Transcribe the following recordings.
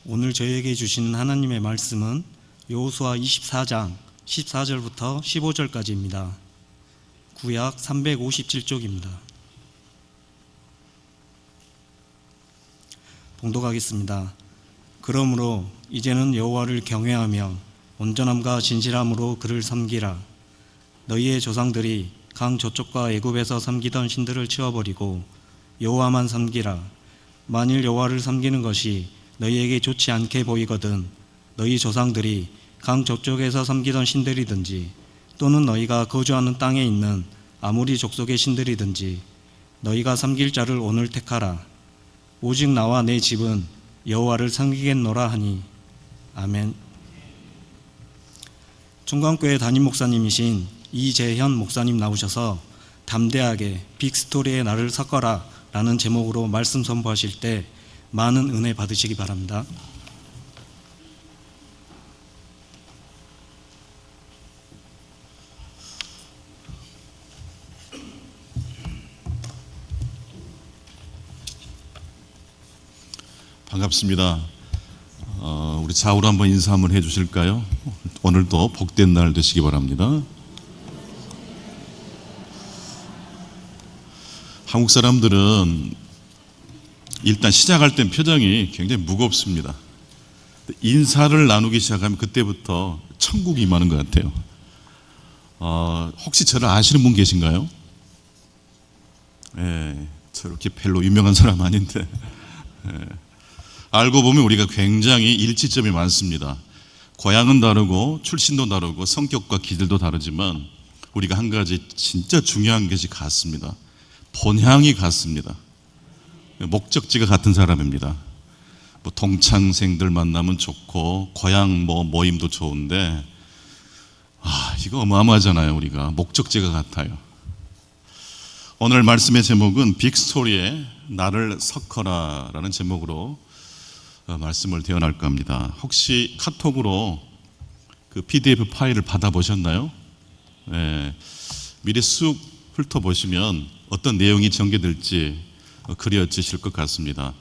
오늘 저에게 주시는 하나님의 말씀은 여호수아 24장 14절부터 15절까지입니다. 구약 357쪽입니다. 봉독하겠습니다. 그러므로 이제는 여호와를 경외하며 온전함과 진실함으로 그를 섬기라. 너희의 조상들이 강 저쪽과 애굽에서 섬기던 신들을 치워버리고 여호와만 섬기라. 만일 여호와를 섬기는 것이 너희에게 좋지 않게 보이거든 너희 조상들이 강 저쪽에서 섬기던 신들이든지 또는 너희가 거주하는 땅에 있는 아무리 족속의 신들이든지 너희가 섬길 자를 오늘 택하라. 오직 나와 내 집은 여호와를 섬기겠노라 하니. 아멘. 총광교회 담임 목사님이신 이재현 목사님 나오셔서 담대하게 빅스토리에 나를 섞어라 라는 제목으로 말씀 선포하실 때 많은 은혜 받으시기 바랍니다. 반갑습니다. 우리 좌우로 한번 인사 한번 해주실까요? 오늘도 복된 날 되시기 바랍니다. 한국 사람들은 일단 시작할 땐 표정이 굉장히 무겁습니다. 인사를 나누기 시작하면 그때부터 천국이 임하는 것 같아요. 혹시 저를 아시는 분 계신가요? 저렇게 별로 유명한 사람 아닌데 알고 보면 우리가 굉장히 일치점이 많습니다. 고향은 다르고 출신도 다르고 성격과 기질도 다르지만 우리가 한 가지 진짜 중요한 것이 같습니다. 본향이 같습니다. 목적지가 같은 사람입니다. 동창생들 만나면 좋고 고향 모임도 좋은데 이거 어마어마하잖아요. 우리가 목적지가 같아요. 오늘 말씀의 제목은 빅스토리에 나를 섞어라 라는 제목으로 말씀을 대언할까 합니다. 혹시 카톡으로 그 PDF 파일을 받아보셨나요? 미리 쑥 훑어보시면 어떤 내용이 전개될지 그려지실 것 같습니다.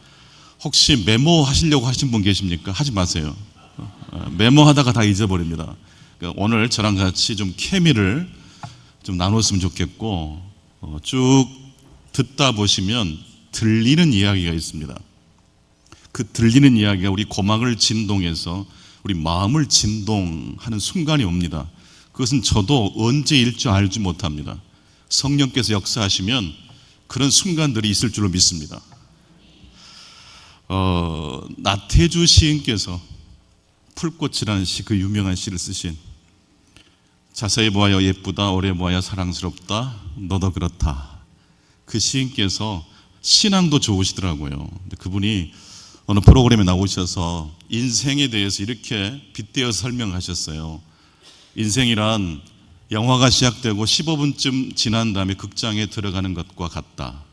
혹시 메모 하시려고 하신 분 계십니까? 하지 마세요. 메모하다가 다 잊어버립니다. 그러니까 오늘 저랑 같이 좀 케미를 좀 나눴으면 좋겠고 쭉 듣다 보시면 들리는 이야기가 있습니다. 그 들리는 이야기가 우리 고막을 진동해서 우리 마음을 진동하는 순간이 옵니다. 그것은 저도 언제일 줄 알지 못합니다. 성령께서 역사하시면 그런 순간들이 있을 줄로 믿습니다. 나태주 시인께서 풀꽃이라는 시, 그 유명한 시를 쓰신 자세히 보아야 예쁘다 오래 보아야 사랑스럽다 너도 그렇다. 그 시인께서 신앙도 좋으시더라고요. 근데 그분이 어느 프로그램에 나오셔서 인생에 대해서 이렇게 빗대어 설명하셨어요. 인생이란 영화가 시작되고 15분쯤 지난 다음에 극장에 들어가는 것과 같다.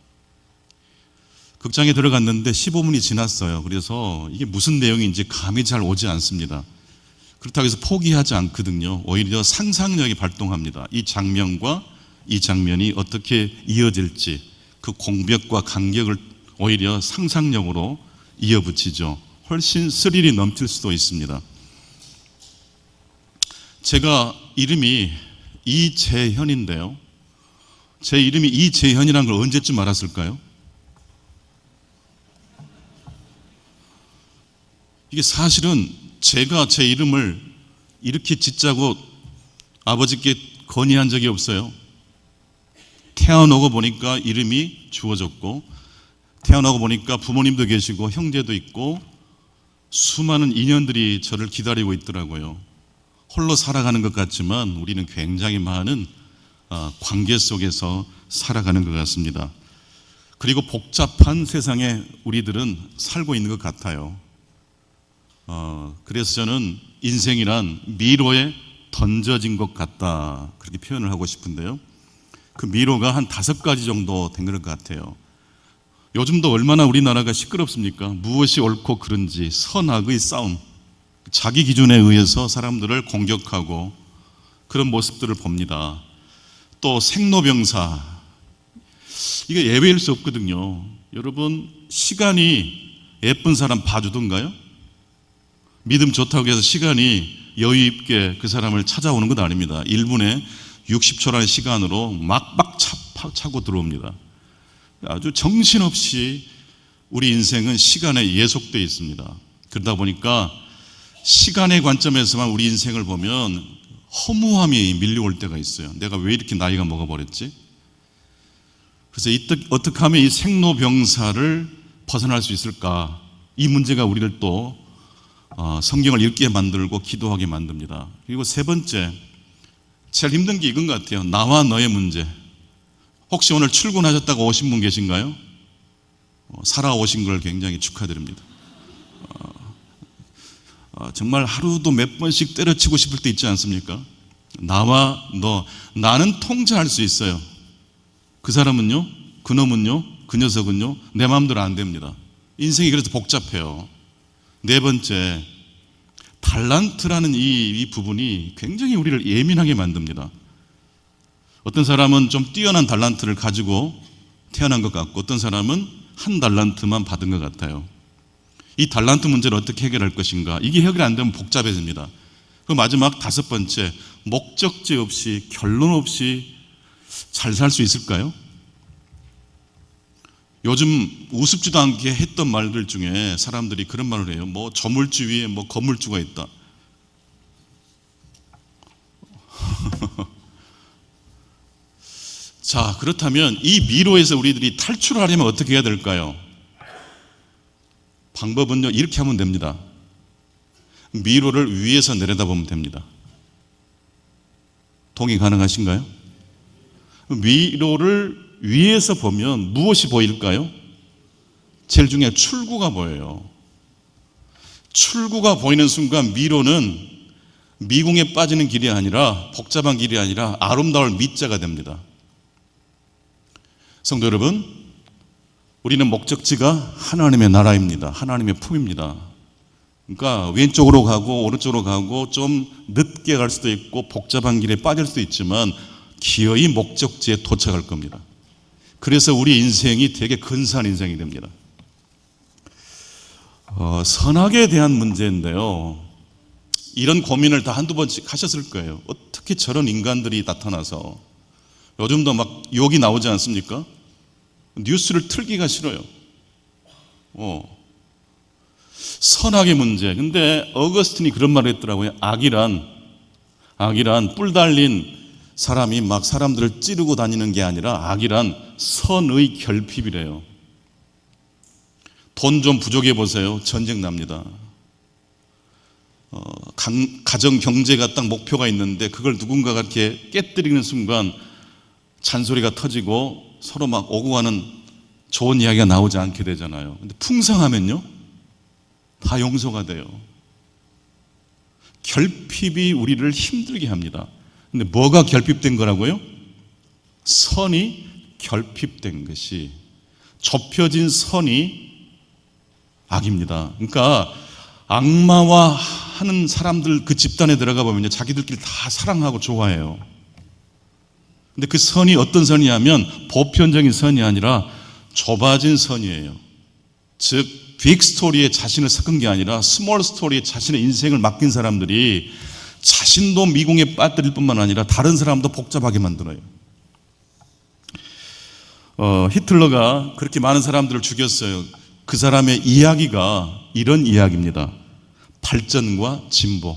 극장에 들어갔는데 15분이 지났어요. 그래서 이게 무슨 내용인지 감이 잘 오지 않습니다. 그렇다고 해서 포기하지 않거든요. 오히려 상상력이 발동합니다. 이 장면과 이 장면이 어떻게 이어질지 그 공백과 간격을 오히려 상상력으로 이어붙이죠. 훨씬 스릴이 넘칠 수도 있습니다. 제가 이름이 이재현인데요. 제 이름이 이재현이라는 걸 언제쯤 알았을까요? 이게 사실은 제가 제 이름을 이렇게 짓자고 아버지께 건의한 적이 없어요. 태어나고 보니까 이름이 주어졌고 태어나고 보니까 부모님도 계시고 형제도 있고 수많은 인연들이 저를 기다리고 있더라고요. 홀로 살아가는 것 같지만 우리는 굉장히 많은 관계 속에서 살아가는 것 같습니다. 그리고 복잡한 세상에 우리들은 살고 있는 것 같아요. 그래서 저는 인생이란 미로에 던져진 것 같다 그렇게 표현을 하고 싶은데요. 그 미로가 한 5가지 정도 된 것 같아요. 요즘도 얼마나 우리나라가 시끄럽습니까? 무엇이 옳고 그른지 선악의 싸움, 자기 기준에 의해서 사람들을 공격하고 그런 모습들을 봅니다. 또 생로병사, 이게 예외일 수 없거든요. 여러분, 시간이 예쁜 사람 봐주던가요? 믿음 좋다고 해서 시간이 여유 있게 그 사람을 찾아오는 건 아닙니다. 1분에 60초라는 시간으로 막막 차고 들어옵니다. 아주 정신없이 우리 인생은 시간에 예속되어 있습니다. 그러다 보니까 시간의 관점에서만 우리 인생을 보면 허무함이 밀려올 때가 있어요. 내가 왜 이렇게 나이가 먹어버렸지? 그래서 어떻게 하면 이 생로병사를 벗어날 수 있을까? 이 문제가 우리를 또 성경을 읽게 만들고 기도하게 만듭니다. 그리고 세 번째, 제일 힘든 게 이건 것 같아요. 나와 너의 문제. 혹시 오늘 출근하셨다고 오신 분 계신가요? 살아오신 걸 굉장히 축하드립니다. 정말 하루도 몇 번씩 때려치고 싶을 때 있지 않습니까? 나와 너, 나는 통제할 수 있어요. 그 사람은요, 그놈은요, 그 녀석은요, 내 마음대로 안 됩니다. 인생이 그래서 복잡해요. 네 번째, 달란트라는 이 부분이 굉장히 우리를 예민하게 만듭니다. 어떤 사람은 좀 뛰어난 달란트를 가지고 태어난 것 같고, 어떤 사람은 한 달란트만 받은 것 같아요. 이 달란트 문제를 어떻게 해결할 것인가? 이게 해결이 안 되면 복잡해집니다. 그 마지막 다섯 번째, 목적지 없이 결론 없이 잘 살 수 있을까요? 요즘 우습지도 않게 했던 말들 중에 사람들이 그런 말을 해요. 뭐 저물주 위에 뭐 건물주가 있다. 자, 그렇다면 이 미로에서 우리들이 탈출하려면 어떻게 해야 될까요? 방법은요, 이렇게 하면 됩니다. 미로를 위에서 내려다보면 됩니다. 동의 가능하신가요? 미로를 위에서 보면 무엇이 보일까요? 제일 중요한 출구가 보여요. 출구가 보이는 순간 미로는 미궁에 빠지는 길이 아니라, 복잡한 길이 아니라 아름다울 미자가 됩니다. 성도 여러분, 우리는 목적지가 하나님의 나라입니다. 하나님의 품입니다. 그러니까 왼쪽으로 가고 오른쪽으로 가고 좀 늦게 갈 수도 있고 복잡한 길에 빠질 수도 있지만 기어이 목적지에 도착할 겁니다. 그래서 우리 인생이 되게 근사한 인생이 됩니다. 선악에 대한 문제인데요, 이런 고민을 다 한두 번씩 하셨을 거예요. 어떻게 저런 인간들이 나타나서, 요즘도 막 욕이 나오지 않습니까? 뉴스를 틀기가 싫어요. 선악의 문제. 근데 어거스틴이 그런 말을 했더라고요. 악이란 뿔 달린 사람이 막 사람들을 찌르고 다니는 게 아니라 악이란 선의 결핍이래요. 돈 좀 부족해 보세요. 전쟁 납니다. 가정 경제가 딱 목표가 있는데 그걸 누군가가 이렇게 깨뜨리는 순간 잔소리가 터지고 서로 막 오고 가는 좋은 이야기가 나오지 않게 되잖아요. 근데 풍성하면요, 다 용서가 돼요. 결핍이 우리를 힘들게 합니다. 근데 뭐가 결핍된 거라고요? 선이 결핍된 것이, 좁혀진 선이 악입니다. 그러니까 악마와 하는 사람들 그 집단에 들어가 보면요, 자기들끼리 다 사랑하고 좋아해요. 근데 그 선이 어떤 선이냐면 보편적인 선이 아니라 좁아진 선이에요. 즉 빅 스토리에 자신을 섞은 게 아니라 스몰 스토리에 자신의 인생을 맡긴 사람들이 자신도 미궁에 빠뜨릴 뿐만 아니라 다른 사람도 복잡하게 만들어요. 히틀러가 그렇게 많은 사람들을 죽였어요. 그 사람의 이야기가 이런 이야기입니다. 발전과 진보.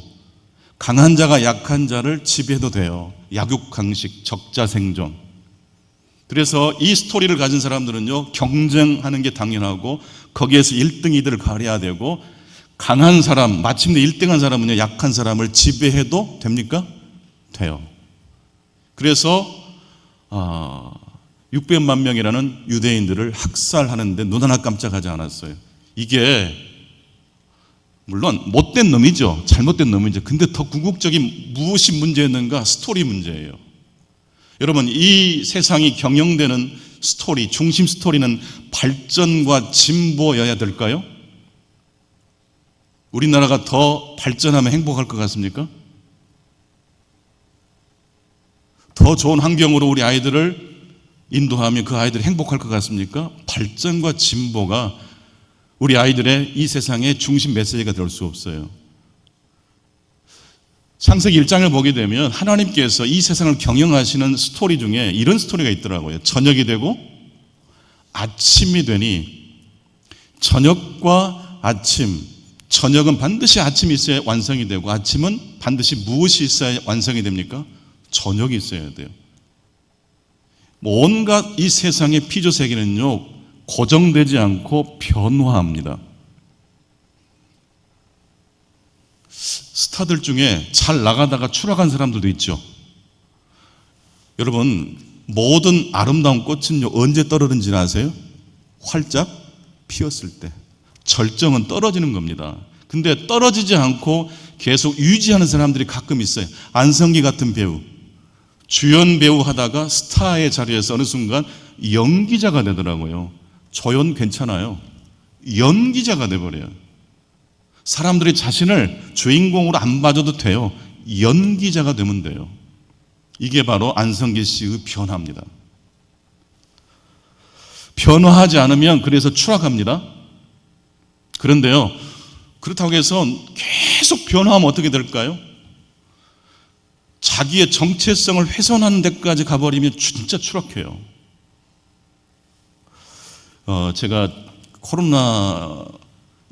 강한 자가 약한 자를 지배해도 돼요. 약육강식, 적자생존. 그래서 이 스토리를 가진 사람들은요, 경쟁하는 게 당연하고 거기에서 1등, 2등을 가려야 되고, 강한 사람, 마침내 1등한 사람은요, 약한 사람을 지배해도 됩니까? 돼요. 그래서 600만 명이라는 유대인들을 학살하는데 눈 하나 깜짝하지 않았어요. 이게 물론 못된 놈이죠. 잘못된 놈이죠. 근데 더 궁극적인 무엇이 문제였는가? 스토리 문제예요. 여러분, 이 세상이 경영되는 스토리, 중심 스토리는 발전과 진보여야 될까요? 우리나라가 더 발전하면 행복할 것 같습니까? 더 좋은 환경으로 우리 아이들을 인도하면 그 아이들이 행복할 것 같습니까? 발전과 진보가 우리 아이들의 이 세상의 중심 메시지가 될 수 없어요. 창세기 1장을 보게 되면 하나님께서 이 세상을 경영하시는 스토리 중에 이런 스토리가 있더라고요. 저녁이 되고 아침이 되니, 저녁과 아침, 저녁은 반드시 아침이 있어야 완성이 되고 아침은 반드시 무엇이 있어야 완성이 됩니까? 저녁이 있어야 돼요. 온갖 이 세상의 피조세계는요, 고정되지 않고 변화합니다. 스타들 중에 잘 나가다가 추락한 사람들도 있죠. 여러분, 모든 아름다운 꽃은요, 언제 떨어지는지 아세요? 활짝 피었을 때. 절정은 떨어지는 겁니다. 근데 떨어지지 않고 계속 유지하는 사람들이 가끔 있어요. 안성기 같은 배우, 주연 배우 하다가 스타의 자리에서 어느 순간 연기자가 되더라고요. 조연 괜찮아요. 연기자가 돼버려요. 사람들이 자신을 주인공으로 안 봐줘도 돼요. 연기자가 되면 돼요. 이게 바로 안성기 씨의 변화입니다. 변화하지 않으면 그래서 추락합니다. 그런데요, 그렇다고 해서 계속 변화하면 어떻게 될까요? 자기의 정체성을 훼손하는 데까지 가버리면 진짜 추락해요. 제가 코로나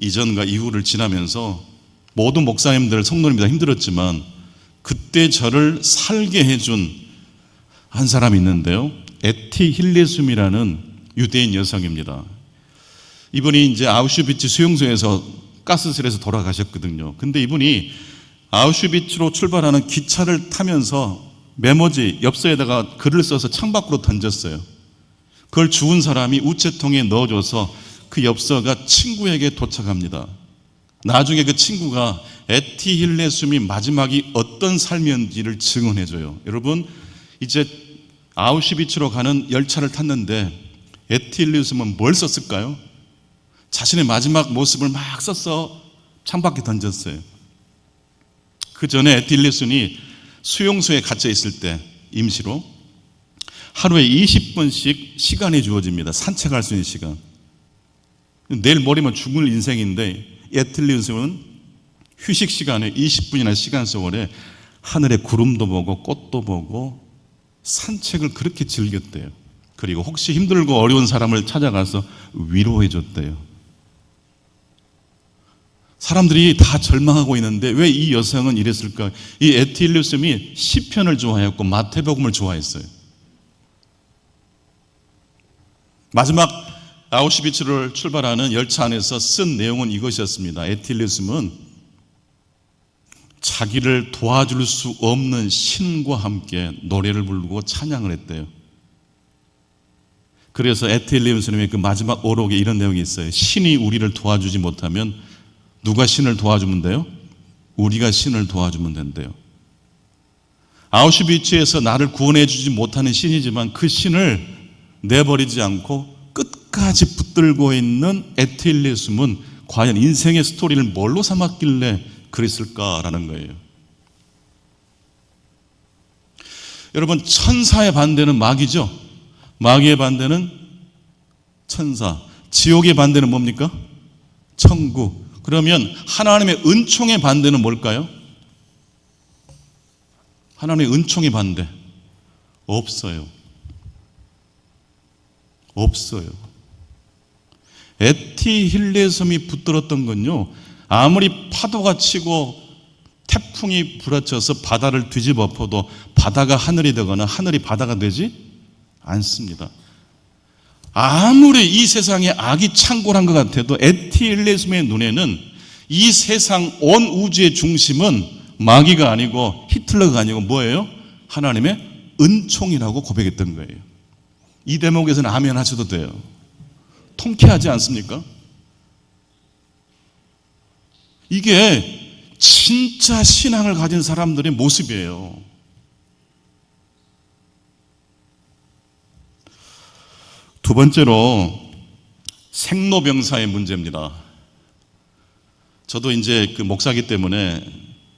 이전과 이후를 지나면서 모든 목사님들, 성도님들 다 힘들었지만 그때 저를 살게 해준 한 사람이 있는데요. 에티 힐레숨이라는 유대인 여성입니다. 이분이 이제 아우슈비츠 수용소에서 가스실에서 돌아가셨거든요. 근데 이분이 아우슈비츠로 출발하는 기차를 타면서 메모지 엽서에다가 글을 써서 창밖으로 던졌어요. 그걸 주운 사람이 우체통에 넣어줘서 그 엽서가 친구에게 도착합니다. 나중에 그 친구가 에티 힐레숨이 마지막이 어떤 삶이었는지를 증언해줘요. 여러분, 이제 아우슈비츠로 가는 열차를 탔는데 에티 힐레숨은 뭘 썼을까요? 자신의 마지막 모습을 막 써서 창밖에 던졌어요. 그 전에 에티 힐레숨이 수용소에 갇혀 있을 때 임시로 하루에 20분씩 시간이 주어집니다. 산책할 수 있는 시간. 내일 모레면 죽을 인생인데 에티 힐레숨은 휴식 시간에 20분이나 시간 세월에 하늘의 구름도 보고 꽃도 보고 산책을 그렇게 즐겼대요. 그리고 혹시 힘들고 어려운 사람을 찾아가서 위로해 줬대요. 사람들이 다 절망하고 있는데 왜 이 여성은 이랬을까? 이 에티 힐레숨이 시편을 좋아했고 마태복음을 좋아했어요. 마지막 아우슈비츠를 출발하는 열차 안에서 쓴 내용은 이것이었습니다. 에티 힐레숨은 자기를 도와줄 수 없는 신과 함께 노래를 부르고 찬양을 했대요. 그래서 에티 힐레숨의 그 마지막 오록에 이런 내용이 있어요. 신이 우리를 도와주지 못하면 누가 신을 도와주면 돼요? 우리가 신을 도와주면 된대요. 아우슈비츠에서 나를 구원해 주지 못하는 신이지만 그 신을 내버리지 않고 끝까지 붙들고 있는 에티 힐레숨은 과연 인생의 스토리를 뭘로 삼았길래 그랬을까라는 거예요. 여러분, 천사의 반대는 마귀죠. 마귀의 반대는 천사. 지옥의 반대는 뭡니까? 천국. 그러면 하나님의 은총의 반대는 뭘까요? 하나님의 은총의 반대 없어요. 없어요. 에티 힐레숨이 붙들었던 건요, 아무리 파도가 치고 태풍이 불어쳐서 바다를 뒤집어 엎어도 바다가 하늘이 되거나 하늘이 바다가 되지 않습니다. 아무리 이 세상에 악이 창궐한 것 같아도 에티 힐레숨의 눈에는 이 세상 온 우주의 중심은 마귀가 아니고 히틀러가 아니고 뭐예요? 하나님의 은총이라고 고백했던 거예요. 이 대목에서는 아멘 하셔도 돼요. 통쾌하지 않습니까? 이게 진짜 신앙을 가진 사람들의 모습이에요. 두 번째로 생로병사의 문제입니다. 저도 이제 그 목사기 때문에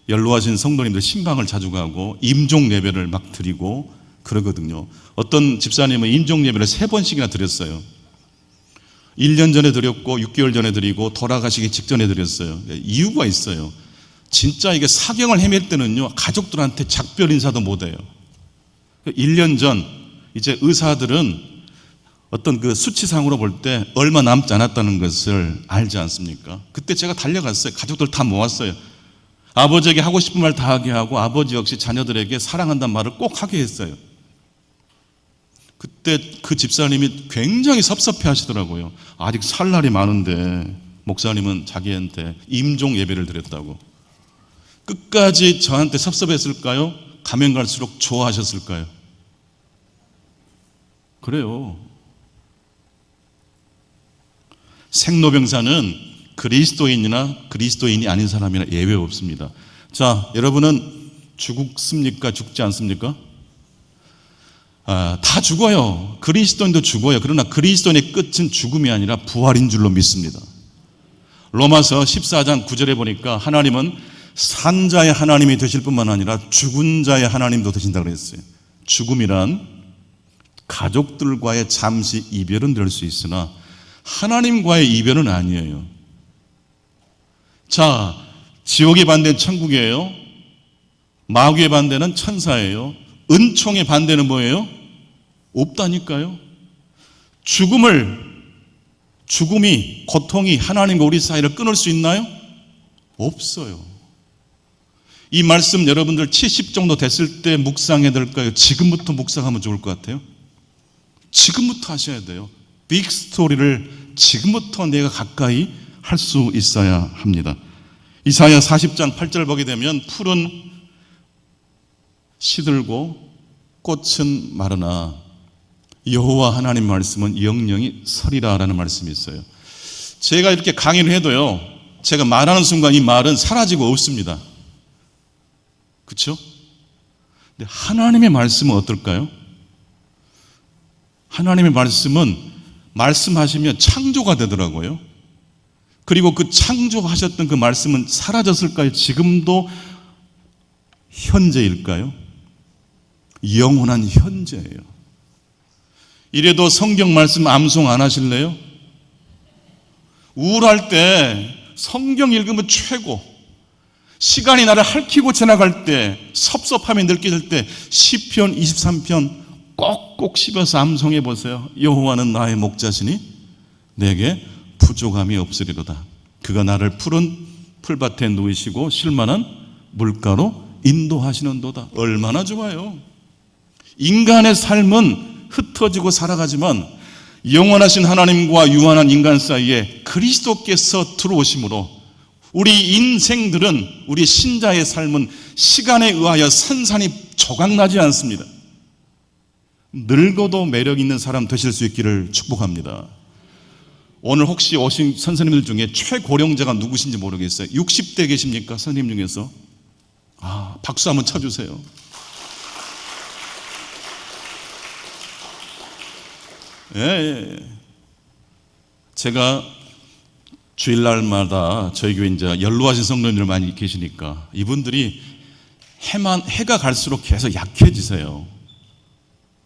연로하신 성도님들 신방을 자주 가고 임종 예배를 막 드리고 그러거든요. 어떤 집사님은 임종 예배를 3번씩이나 드렸어요. 1년 전에 드렸고 6개월 전에 드리고 돌아가시기 직전에 드렸어요. 이유가 있어요. 진짜 이게 사경을 헤맬 때는요, 가족들한테 작별 인사도 못해요. 1년 전 이제 의사들은 어떤 그 수치상으로 볼 때 얼마 남지 않았다는 것을 알지 않습니까? 그때 제가 달려갔어요. 가족들 다 모았어요. 아버지에게 하고 싶은 말 다 하게 하고 아버지 역시 자녀들에게 사랑한다는 말을 꼭 하게 했어요. 그때 그 집사님이 굉장히 섭섭해 하시더라고요. 아직 살 날이 많은데 목사님은 자기한테 임종 예배를 드렸다고. 끝까지 저한테 섭섭했을까요? 가면 갈수록 좋아하셨을까요? 그래요. 생로병사는 그리스도인이나 그리스도인이 아닌 사람이나 예외 없습니다. 자, 여러분은 죽습니까? 죽지 않습니까? 다 죽어요. 그리스도인도 죽어요. 그러나 그리스도인의 끝은 죽음이 아니라 부활인 줄로 믿습니다. 로마서 14장 9절에 보니까 하나님은 산자의 하나님이 되실 뿐만 아니라 죽은 자의 하나님도 되신다고 그랬어요. 죽음이란 가족들과의 잠시 이별은 될 수 있으나 하나님과의 이별은 아니에요. 자, 지옥의 반대는 천국이에요. 마귀의 반대는 천사예요. 은총의 반대는 뭐예요? 없다니까요. 죽음이, 고통이 하나님과 우리 사이를 끊을 수 있나요? 없어요. 이 말씀 여러분들 70 정도 됐을 때 묵상해야 될까요? 지금부터 묵상하면 좋을 것 같아요. 지금부터 하셔야 돼요. 빅 스토리를 지금부터 내가 가까이 할 수 있어야 합니다. 이사야 40장 8절 보게 되면 풀은 시들고 꽃은 마르나 여호와 하나님 말씀은 영영이 서리라라는 말씀이 있어요. 제가 이렇게 강의를 해도요, 제가 말하는 순간 이 말은 사라지고 없습니다. 그렇죠? 근데 하나님의 말씀은 어떨까요? 하나님의 말씀은 말씀하시면 창조가 되더라고요. 그리고 그 창조하셨던 그 말씀은 사라졌을까요? 지금도 현재일까요? 영원한 현재예요. 이래도 성경 말씀 암송 안 하실래요? 우울할 때 성경 읽으면 최고. 시간이 나를 핥히고 지나갈 때, 섭섭함이 느껴질 때 시편 23편 꼭꼭 씹어서 암송해 보세요. 여호와는 나의 목자시니 내게 부족함이 없으리로다. 그가 나를 푸른 풀밭에 누이시고 쉴만한 물가로 인도하시는도다. 얼마나 좋아요. 인간의 삶은 흩어지고 살아가지만 영원하신 하나님과 유한한 인간 사이에 그리스도께서 들어오심으로 우리 인생들은, 우리 신자의 삶은 시간에 의하여 산산이 조각나지 않습니다. 늙어도 매력 있는 사람 되실 수 있기를 축복합니다. 오늘 혹시 오신 선생님들 중에 최고령자가 누구신지 모르겠어요. 60대 계십니까? 선생님 중에서? 박수 한번 쳐주세요. 예. 제가 주일날마다 저희 교회 이제 연로하신 성도님들 많이 계시니까 이분들이 해가 갈수록 계속 약해지세요.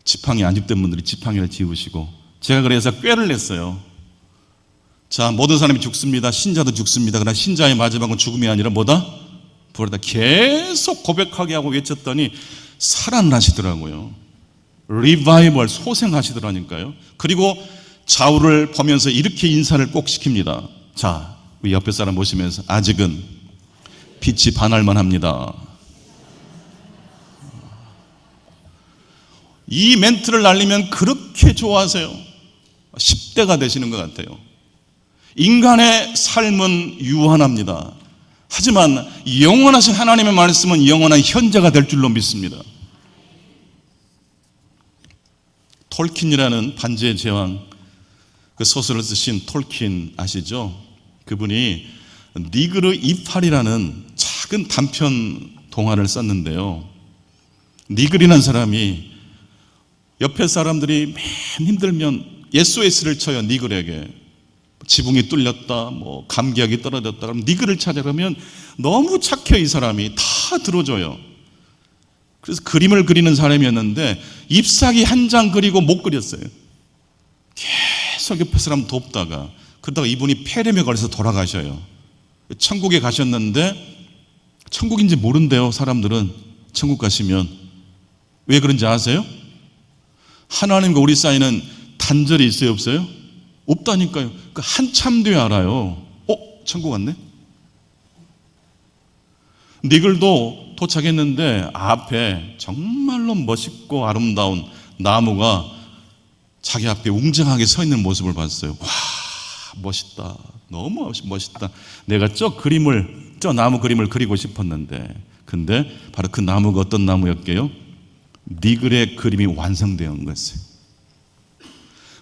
지팡이 안 짚던 분들이 지팡이를 짚으시고, 제가 그래서 꾀를 냈어요. 자, 모든 사람이 죽습니다. 신자도 죽습니다. 그러나 신자의 마지막은 죽음이 아니라 뭐다? 부활이다. 계속 고백하게 하고 외쳤더니 살아나시더라고요. 리바이벌, 소생하시더라니까요. 그리고 좌우를 보면서 이렇게 인사를 꼭 시킵니다. 자, 우리 옆에 사람 보시면서 아직은 빛이 반할만 합니다. 이 멘트를 날리면 그렇게 좋아하세요. 10대가 되시는 것 같아요. 인간의 삶은 유한합니다. 하지만 영원하신 하나님의 말씀은 영원한 현재가 될 줄로 믿습니다. 톨킨이라는 반지의 제왕, 그 소설을 쓰신 톨킨 아시죠? 그분이 니그르 이팔이라는 작은 단편 동화를 썼는데요. 니글이라는 사람이 옆에 사람들이 맨 힘들면 SOS를 쳐요. 니글에게. 지붕이 뚫렸다, 뭐 감기약이 떨어졌다. 그럼 니글을 찾아가면 너무 착해. 이 사람이 다 들어줘요. 그래서 그림을 그리는 사람이었는데 잎사귀 한 장 그리고 못 그렸어요. 계속 옆에 사람 돕다가, 그러다가 이분이 폐렴에 걸려서 돌아가셔요. 천국에 가셨는데 천국인지 모른대요. 사람들은 천국 가시면. 왜 그런지 아세요? 하나님과 우리 사이는 단절이 있어요, 없어요? 없다니까요. 그러니까 한참 뒤에 알아요. 천국 왔네? 니글도 도착했는데 앞에 정말로 멋있고 아름다운 나무가 자기 앞에 웅장하게 서 있는 모습을 봤어요. 와, 멋있다. 너무 멋있다. 내가 저 나무 그림을 그리고 싶었는데, 근데 바로 그 나무가 어떤 나무였게요? 니글의 그림이 완성되어 것이에요.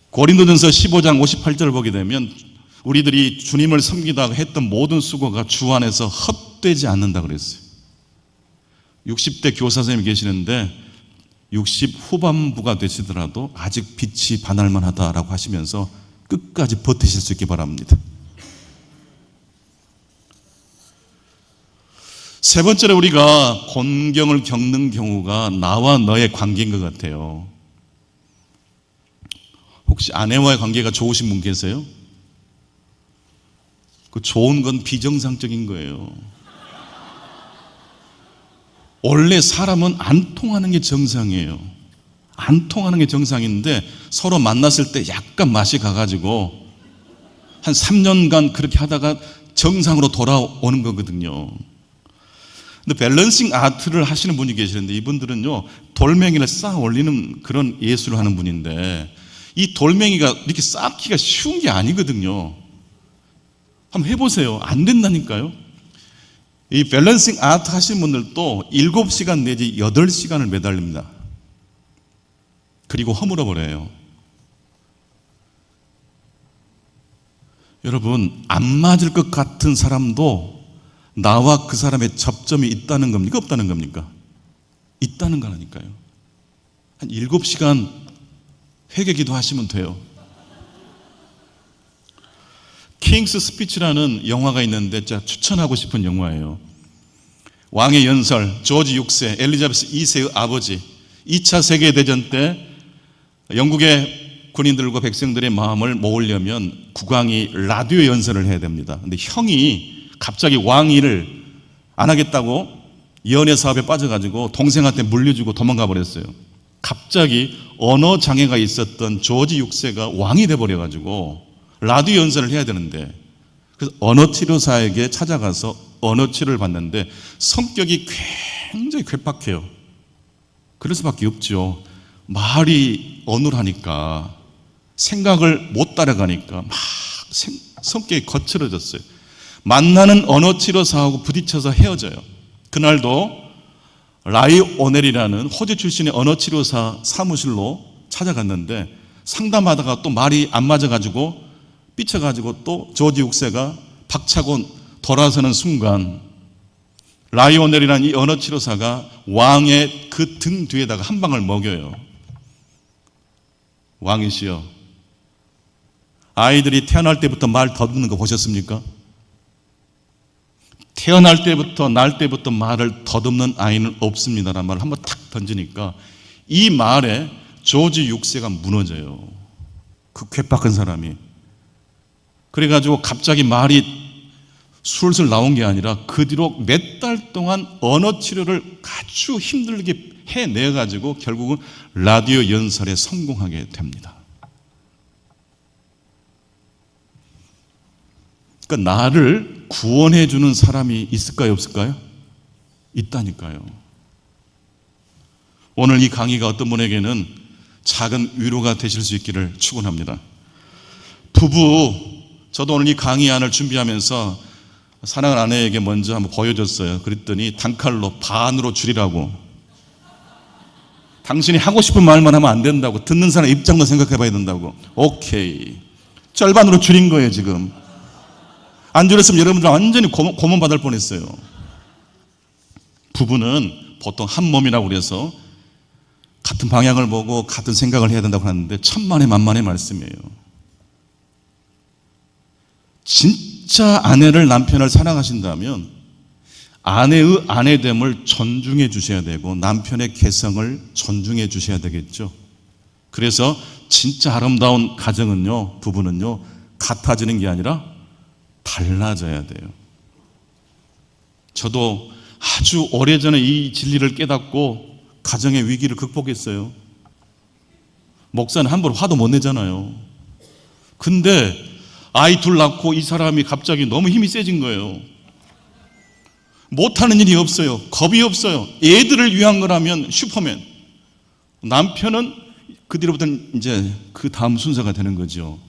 고린도전서 15장 58절을 보게 되면 우리들이 주님을 섬기다가 했던 모든 수고가 주 안에서 헛되지 않는다 그랬어요. 60대 교사 선생님이 계시는데 60 후반부가 되시더라도 아직 빛이 반할만 하다라고 하시면서 끝까지 버티실 수 있기 바랍니다. 세 번째로 우리가 곤경을 겪는 경우가 나와 너의 관계인 것 같아요. 혹시 아내와의 관계가 좋으신 분 계세요? 그 좋은 건 비정상적인 거예요. 원래 사람은 안 통하는 게 정상이에요. 안 통하는 게 정상인데 서로 만났을 때 약간 맛이 가가지고 한 3년간 그렇게 하다가 정상으로 돌아오는 거거든요. 근데 밸런싱 아트를 하시는 분이 계시는데 이분들은요, 돌멩이를 쌓아 올리는 그런 예술을 하는 분인데 이 돌멩이가 이렇게 쌓기가 쉬운 게 아니거든요. 한번 해보세요. 안 된다니까요. 이 밸런싱 아트 하시는 분들도 7시간 내지 8시간을 매달립니다. 그리고 허물어버려요. 여러분, 안 맞을 것 같은 사람도 나와 그 사람의 접점이 있다는 겁니까? 없다는 겁니까? 있다는 거라니까요. 한 7시간 회개기도 하시면 돼요. 킹스 스피치라는 영화가 있는데 제가 추천하고 싶은 영화예요. 왕의 연설, 조지 6세, 엘리자베스 2세의 아버지. 2차 세계대전 때 영국의 군인들과 백성들의 마음을 모으려면 국왕이 라디오 연설을 해야 됩니다. 근데 형이 갑자기 왕위를 안 하겠다고 연애 사업에 빠져가지고 동생한테 물려주고 도망가 버렸어요. 갑자기 언어 장애가 있었던 조지 6세가 왕이 돼버려가지고 라디오 연설을 해야 되는데, 그래서 언어치료사에게 찾아가서 언어치료를 받는데 성격이 굉장히 괴팍해요. 그럴 수밖에 없죠. 말이 어눌하니까, 생각을 못 따라가니까 막 성격이 거칠어졌어요. 만나는 언어치료사하고 부딪혀서 헤어져요. 그날도 라이 오넬이라는 호주 출신의 언어치료사 사무실로 찾아갔는데 상담하다가 또 말이 안 맞아가지고 삐쳐가지고 또 조지 6세가 박차고 돌아서는 순간 라이 오넬이라는 이 언어치료사가 왕의 그 등 뒤에다가 한 방을 먹여요. 왕이시여, 아이들이 태어날 때부터 말 더듬는 거 보셨습니까? 태어날 때부터 날 때부터 말을 더듬는 아이는 없습니다라는 말을 한번 탁 던지니까 이 말에 조지 6세가 무너져요. 그 괴팍한 사람이. 그래가지고 갑자기 말이 술술 나온 게 아니라 그 뒤로 몇 달 동안 언어 치료를 아주 힘들게 해내가지고 결국은 라디오 연설에 성공하게 됩니다. 그러니까 나를 구원해 주는 사람이 있을까요, 없을까요? 있다니까요. 오늘 이 강의가 어떤 분에게는 작은 위로가 되실 수 있기를 축원합니다. 부부, 저도 오늘 이 강의안을 준비하면서 사랑하는 아내에게 먼저 한번 보여줬어요. 그랬더니 단칼로 반으로 줄이라고. 당신이 하고 싶은 말만 하면 안 된다고. 듣는 사람 입장도 생각해 봐야 된다고. 오케이. 절반으로 줄인 거예요, 지금. 안 줄였으면 여러분들 완전히 고문 받을 뻔했어요. 부부는 보통 한 몸이라고 그래서 같은 방향을 보고 같은 생각을 해야 된다고 하는데 천만의 만만의 말씀이에요. 진짜 아내를, 남편을 사랑하신다면 아내의 아내됨을 존중해 주셔야 되고 남편의 개성을 존중해 주셔야 되겠죠. 그래서 진짜 아름다운 가정은요, 부부는요, 같아지는 게 아니라 달라져야 돼요. 저도 아주 오래전에 이 진리를 깨닫고 가정의 위기를 극복했어요. 목사는 함부로 화도 못 내잖아요. 근데 아이 둘 낳고 이 사람이 갑자기 너무 힘이 세진 거예요. 못하는 일이 없어요. 겁이 없어요. 애들을 위한 거라면 슈퍼맨. 남편은 그 뒤로부터는 이제 그 다음 순서가 되는 거죠.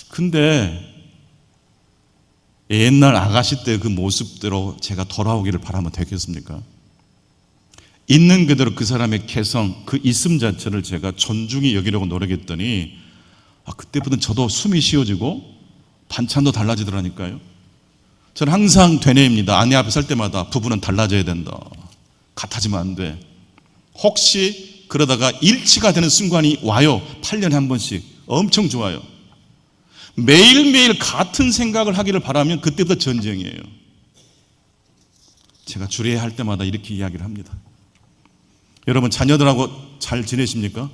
근데 옛날 아가씨 때 그 모습대로 제가 돌아오기를 바라면 되겠습니까? 있는 그대로 그 사람의 개성, 그 있음 자체를 제가 존중히 여기려고 노력했더니 그때부터는 저도 숨이 쉬어지고 반찬도 달라지더라니까요. 저는 항상 되뇌입니다. 아내 앞에 설 때마다 부부는 달라져야 된다. 같아지면 안 돼. 혹시 그러다가 일치가 되는 순간이 와요. 8년에 한 번씩. 엄청 좋아요. 매일매일 같은 생각을 하기를 바라면 그때부터 전쟁이에요. 제가 주례 할 때마다 이렇게 이야기를 합니다. 여러분 자녀들하고 잘 지내십니까?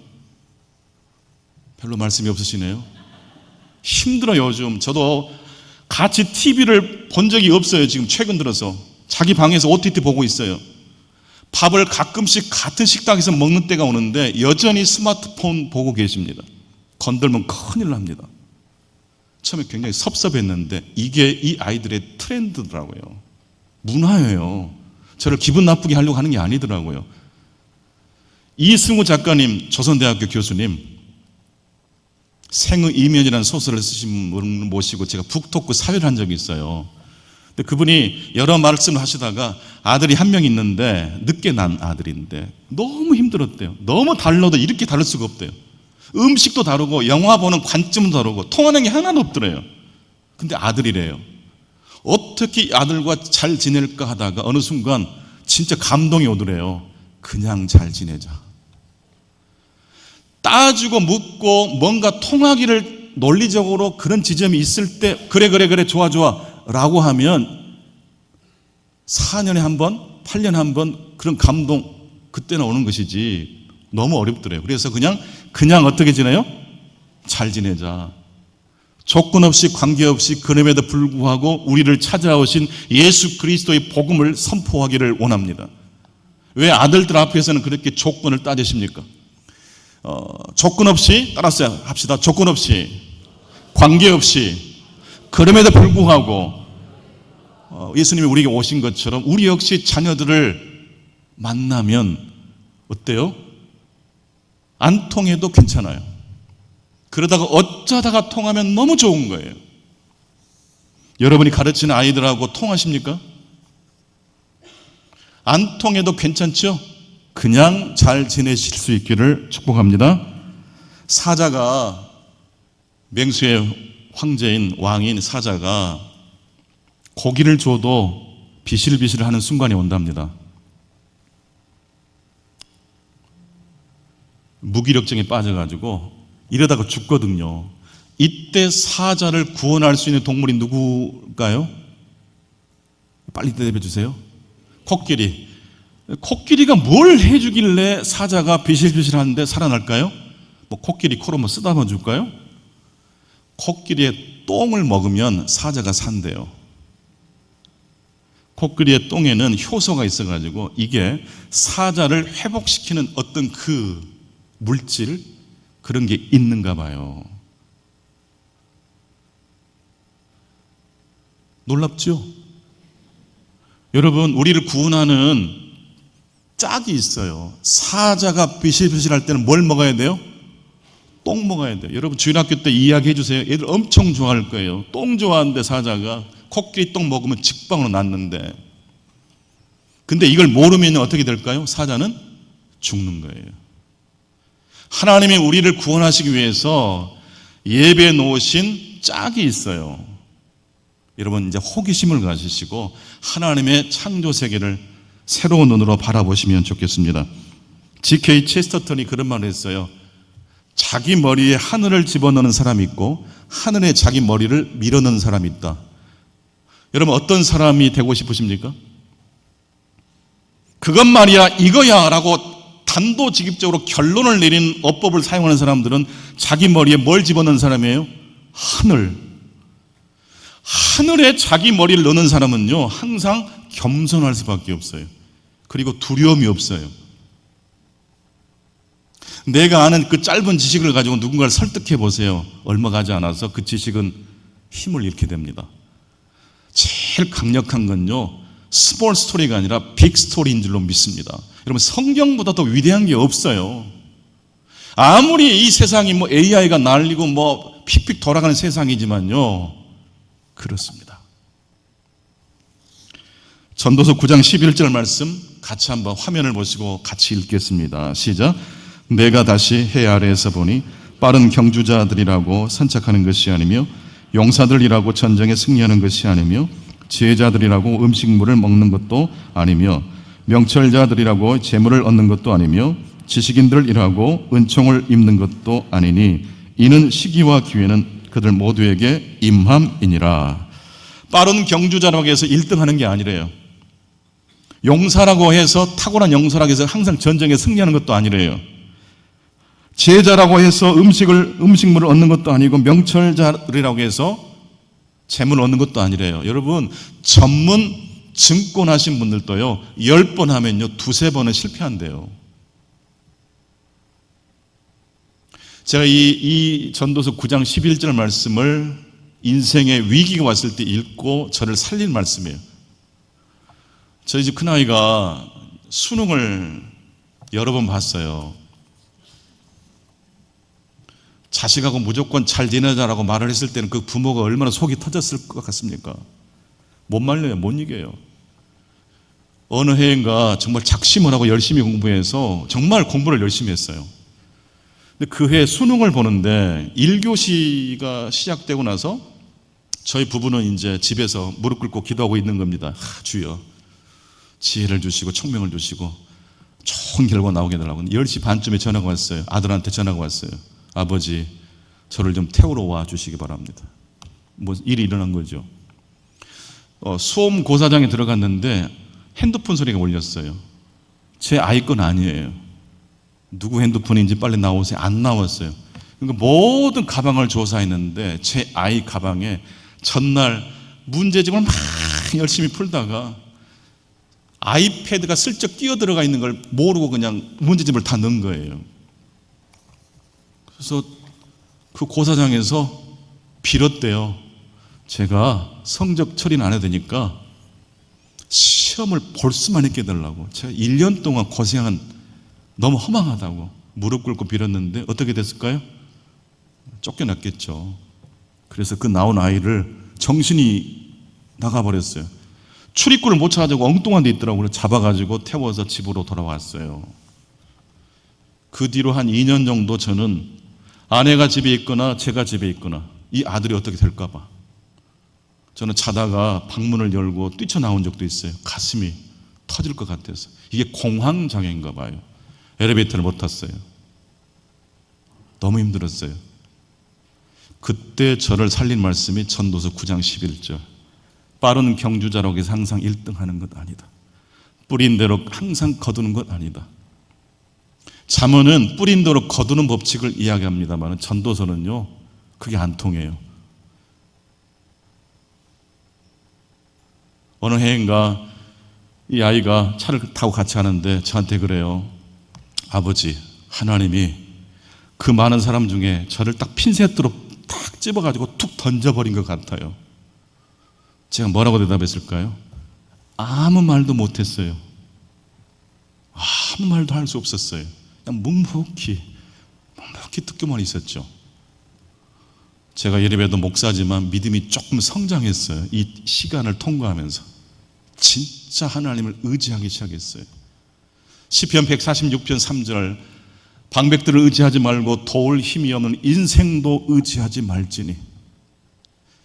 별로 말씀이 없으시네요. 힘들어요. 요즘 저도 같이 TV를 본 적이 없어요. 지금 최근 들어서 자기 방에서 OTT 보고 있어요. 밥을 가끔씩 같은 식당에서 먹는 때가 오는데 여전히 스마트폰 보고 계십니다. 건들면 큰일 납니다. 처음에 굉장히 섭섭했는데 이게 이 아이들의 트렌드더라고요. 문화예요. 저를 기분 나쁘게 하려고 하는 게 아니더라고요. 이승우 작가님, 조선대학교 교수님, 생의 이면이라는 소설을 쓰신 분을 모시고 제가 북토크 사회를 한 적이 있어요. 근데 그분이 여러 말씀을 하시다가 아들이 한 명 있는데 늦게 난 아들인데 너무 힘들었대요. 너무 달라도 이렇게 다를 수가 없대요. 음식도 다르고 영화 보는 관점도 다르고 통하는 게 하나도 없더래요. 근데 아들이래요. 어떻게 아들과 잘 지낼까 하다가 어느 순간 진짜 감동이 오더래요. 그냥 잘 지내자. 따지고 묻고 뭔가 통하기를 논리적으로 그런 지점이 있을 때 그래 좋아 라고 하면 4년에 한 번, 8년에 한 번 그런 감동 그때는 오는 것이지 너무 어렵더래요. 그래서 그냥 어떻게 지내요? 잘 지내자. 조건 없이 관계없이 그럼에도 불구하고 우리를 찾아오신 예수 그리스도의 복음을 선포하기를 원합니다. 왜 아들들 앞에서는 그렇게 조건을 따지십니까? 조건 없이 따라서 합시다. 조건 없이 관계없이 그럼에도 불구하고 예수님이 우리에게 오신 것처럼 우리 역시 자녀들을 만나면 어때요? 안 통해도 괜찮아요. 그러다가 어쩌다가 통하면 너무 좋은 거예요. 여러분이 가르치는 아이들하고 통하십니까? 안 통해도 괜찮죠? 그냥 잘 지내실 수 있기를 축복합니다. 사자가 맹수의 황제인 왕인 사자가 고기를 줘도 비실비실하는 순간이 온답니다. 무기력증에 빠져가지고 이러다가 죽거든요. 이때 사자를 구원할 수 있는 동물이 누굴까요? 빨리 대답해 주세요. 코끼리. 코끼리가 뭘 해주길래 사자가 비실비실하는데 살아날까요? 뭐 코끼리 코로 뭐 쓰다봐 줄까요? 코끼리의 똥을 먹으면 사자가 산대요. 코끼리의 똥에는 효소가 있어가지고 이게 사자를 회복시키는 어떤 그 물질 그런 게 있는가 봐요. 놀랍죠? 여러분 우리를 구원하는 짝이 있어요. 사자가 비실비실할 때는 뭘 먹어야 돼요? 똥 먹어야 돼요. 여러분 주일학교 때 이야기 해주세요. 애들 엄청 좋아할 거예요. 똥 좋아하는데 사자가 코끼리 똥 먹으면 직방으로 났는데 근데 이걸 모르면 어떻게 될까요? 사자는 죽는 거예요. 하나님이 우리를 구원하시기 위해서 예배해 놓으신 짝이 있어요. 여러분 이제 호기심을 가지시고 하나님의 창조 세계를 새로운 눈으로 바라보시면 좋겠습니다. G.K. 체스터턴이 그런 말을 했어요. 자기 머리에 하늘을 집어넣는 사람이 있고 하늘에 자기 머리를 밀어넣는 사람이 있다. 여러분 어떤 사람이 되고 싶으십니까? 그것 말이야 이거야 라고 단도직입적으로 결론을 내린 어법을 사용하는 사람들은 자기 머리에 뭘 집어넣는 사람이에요? 하늘에 자기 머리를 넣는 사람은요 항상 겸손할 수밖에 없어요. 그리고 두려움이 없어요. 내가 아는 그 짧은 지식을 가지고 누군가를 설득해 보세요. 얼마 가지 않아서 그 지식은 힘을 잃게 됩니다. 제일 강력한 건요, 스몰 스토리가 아니라 빅 스토리인 줄로 믿습니다. 여러분, 성경보다 더 위대한 게 없어요. 아무리 이 세상이 뭐 AI가 날리고 뭐 픽픽 돌아가는 세상이지만요, 그렇습니다. 전도서 9장 11절 말씀 같이 한번 화면을 보시고 같이 읽겠습니다. 시작. 내가 다시 해 아래에서 보니 빠른 경주자들이라고 선착하는 것이 아니며 용사들이라고 전쟁에 승리하는 것이 아니며 지혜자들이라고 음식물을 먹는 것도 아니며 명철자들이라고 재물을 얻는 것도 아니며 지식인들이라고 은총을 입는 것도 아니니 이는 시기와 기회는 그들 모두에게 임함이니라. 빠른 경주자라고 해서 1등하는 게 아니래요. 용사라고 해서 탁월한 용사라고 해서 항상 전쟁에 승리하는 것도 아니래요. 지혜자라고 해서 음식물을 얻는 것도 아니고 명철자들이라고 해서 재물을 얻는 것도 아니래요. 여러분, 전문 증권하신 분들도요, 10번 하면요, 2-3번은 실패한대요. 제가 이 전도서 9장 11절 말씀을 인생의 위기가 왔을 때 읽고 저를 살린 말씀이에요. 저희 집 큰아이가 수능을 여러 번 봤어요. 자식하고 무조건 잘 지내자라고 말을 했을 때는 그 부모가 얼마나 속이 터졌을 것 같습니까? 못 말려요. 못 이겨요. 어느 해인가 정말 작심을 하고 열심히 공부해서 정말 공부를 열심히 했어요. 근데 그 해 수능을 보는데 1교시가 시작되고 나서 저희 부부는 이제 집에서 무릎 꿇고 기도하고 있는 겁니다. 주여, 지혜를 주시고 총명을 주시고 좋은 결과 나오게 해달라고. 10시 반쯤에 전화가 왔어요. 아들한테 전화가 왔어요. 아버지, 저를 좀 태우러 와 주시기 바랍니다. 뭐 일이 일어난 거죠. 수험 고사장에 들어갔는데 핸드폰 소리가 울렸어요. 제 아이 건 아니에요. 누구 핸드폰인지 빨리 나오세요. 안 나왔어요. 그러니까 모든 가방을 조사했는데 제 아이 가방에 전날 문제집을 막 열심히 풀다가 아이패드가 슬쩍 끼어 들어가 있는 걸 모르고 그냥 문제집을 다 넣은 거예요. 그래서 그 고사장에서 빌었대요. 제가 성적 처리는 안 해도 되니까 시험을 볼 수만 있게 해달라고. 제가 1년 동안 고생한 너무 허망하다고 무릎 꿇고 빌었는데 어떻게 됐을까요? 쫓겨났겠죠. 그래서 그 나온 아이를 정신이 나가버렸어요. 출입구를 못 찾아가지고 엉뚱한 데 있더라고요. 잡아가지고 태워서 집으로 돌아왔어요. 그 뒤로 한 2년 정도 저는 아내가 집에 있거나 제가 집에 있거나 이 아들이 어떻게 될까 봐 저는 자다가 방문을 열고 뛰쳐나온 적도 있어요. 가슴이 터질 것 같아서. 이게 공황장애인가 봐요. 엘리베이터를 못 탔어요. 너무 힘들었어요. 그때 저를 살린 말씀이 전도서 9장 11절. 빠른 경주자라고 해서 항상 1등하는 것 아니다. 뿌린 대로 항상 거두는 것 아니다. 잠언은 뿌린 대로 거두는 법칙을 이야기합니다만 전도서는요, 그게 안 통해요. 어느 해인가 이 아이가 차를 타고 같이 하는데 저한테 그래요. 아버지, 하나님이 그 많은 사람 중에 저를 딱 핀셋으로 탁 집어가지고 툭 던져버린 것 같아요. 제가 뭐라고 대답했을까요? 아무 말도 못했어요. 아무 말도 할 수 없었어요. 그냥 묵묵히 듣고만 있었죠. 제가 예리배도 목사지만 믿음이 조금 성장했어요. 이 시간을 통과하면서 진짜 하나님을 의지하기 시작했어요. 시편 146편 3절 방백들을 의지하지 말고 도울 힘이 없는 인생도 의지하지 말지니.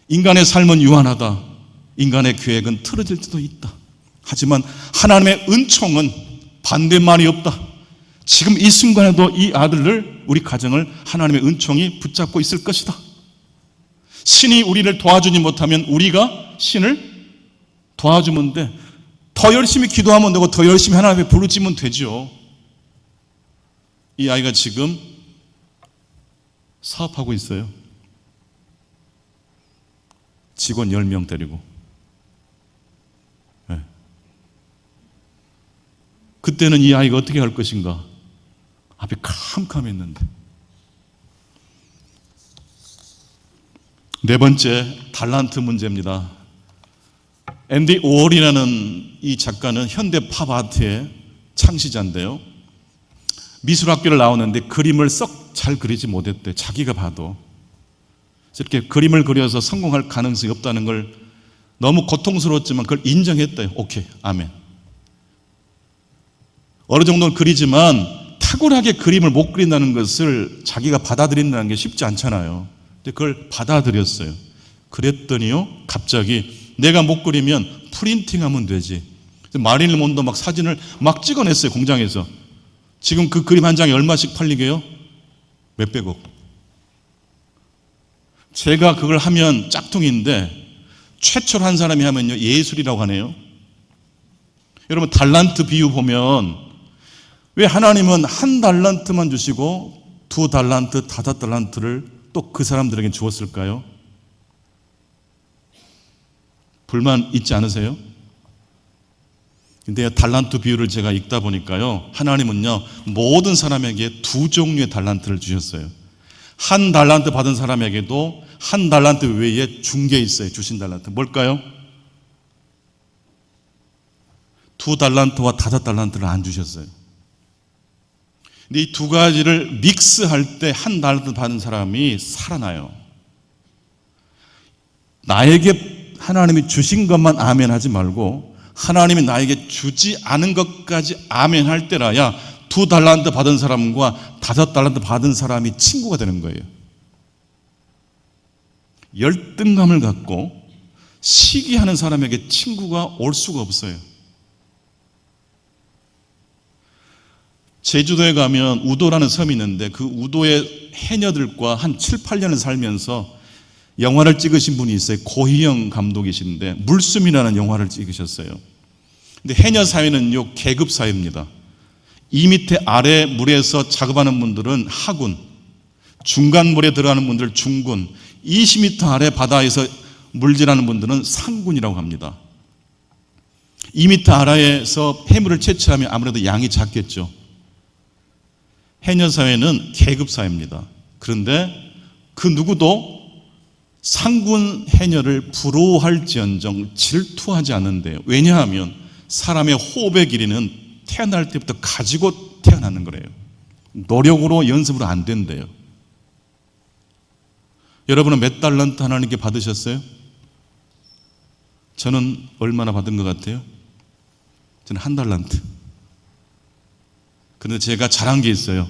인간의 삶은 유한하다. 인간의 계획은 틀어질 수도 있다. 하지만 하나님의 은총은 반대말이 없다. 지금 이 순간에도 이 아들을, 우리 가정을 하나님의 은총이 붙잡고 있을 것이다. 신이 우리를 도와주지 못하면 우리가 신을 도와주면 돼. 더 열심히 기도하면 되고 더 열심히 하나님의 부르짖으면 되죠. 이 아이가 지금 사업하고 있어요. 직원 10명 데리고. 네. 그때는 이 아이가 어떻게 할 것인가? 앞이 캄캄했는데. 네 번째, 달란트 문제입니다. 앤디 오월이라는 이 작가는 현대 팝 아트의 창시자인데요. 미술학교를 나오는데 그림을 썩 잘 그리지 못했대. 자기가 봐도. 이렇게 그림을 그려서 성공할 가능성이 없다는 걸 너무 고통스러웠지만 그걸 인정했대요. 오케이, 아멘. 어느 정도는 그리지만 탁월하게 그림을 못 그린다는 것을 자기가 받아들인다는 게 쉽지 않잖아요. 근데 그걸 받아들였어요. 그랬더니요, 갑자기 내가 못 그리면 프린팅하면 되지. 마릴린 몬도 막 사진을 막 찍어냈어요, 공장에서. 지금 그 그림 한 장에 얼마씩 팔리게요? 몇백억. 제가 그걸 하면 짝퉁인데 최초로 한 사람이 하면요, 예술이라고 하네요. 여러분, 달란트 비유 보면 왜 하나님은 한 달란트만 주시고 2달란트, 5달란트를 또 그 사람들에게 주었을까요? 불만 있지 않으세요? 근데 달란트 비유를 제가 읽다 보니까요, 하나님은요 모든 사람에게 2종류의 달란트를 주셨어요. 한 달란트 받은 사람에게도 한 달란트 외에 준 게 있어요. 주신 달란트 뭘까요? 2달란트와 5달란트를 안 주셨어요. 근데 이 두 가지를 믹스할 때 한 달란트 받은 사람이 살아나요. 나에게 하나님이 주신 것만 아멘 하지 말고 하나님이 나에게 주지 않은 것까지 아멘 할 때라야 2달란트 받은 사람과 5달란트 받은 사람이 친구가 되는 거예요. 열등감을 갖고 시기하는 사람에게 친구가 올 수가 없어요. 제주도에 가면 우도라는 섬이 있는데 그 우도의 해녀들과 한 7, 8년을 살면서 영화를 찍으신 분이 있어요. 고희영 감독이신데 물숨이라는 영화를 찍으셨어요. 근데 해녀 사회는요 계급 사회입니다. 2m 아래 물에서 작업하는 분들은 하군, 중간 물에 들어가는 분들 중군, 20m 아래 바다에서 물질하는 분들은 상군이라고 합니다. 2m 아래에서 해물을 채취하면 아무래도 양이 작겠죠. 해녀 사회는 계급 사회입니다. 그런데 그 누구도 상군 해녀를 부러워할지언정 질투하지 않는데요. 왜냐하면 사람의 호흡의 길이는 태어날 때부터 가지고 태어나는 거래요. 노력으로 연습으로 안 된대요. 여러분은 몇 달란트 하나님께 받으셨어요? 저는 얼마나 받은 것 같아요? 저는 1달란트. 그런데 제가 잘한 게 있어요.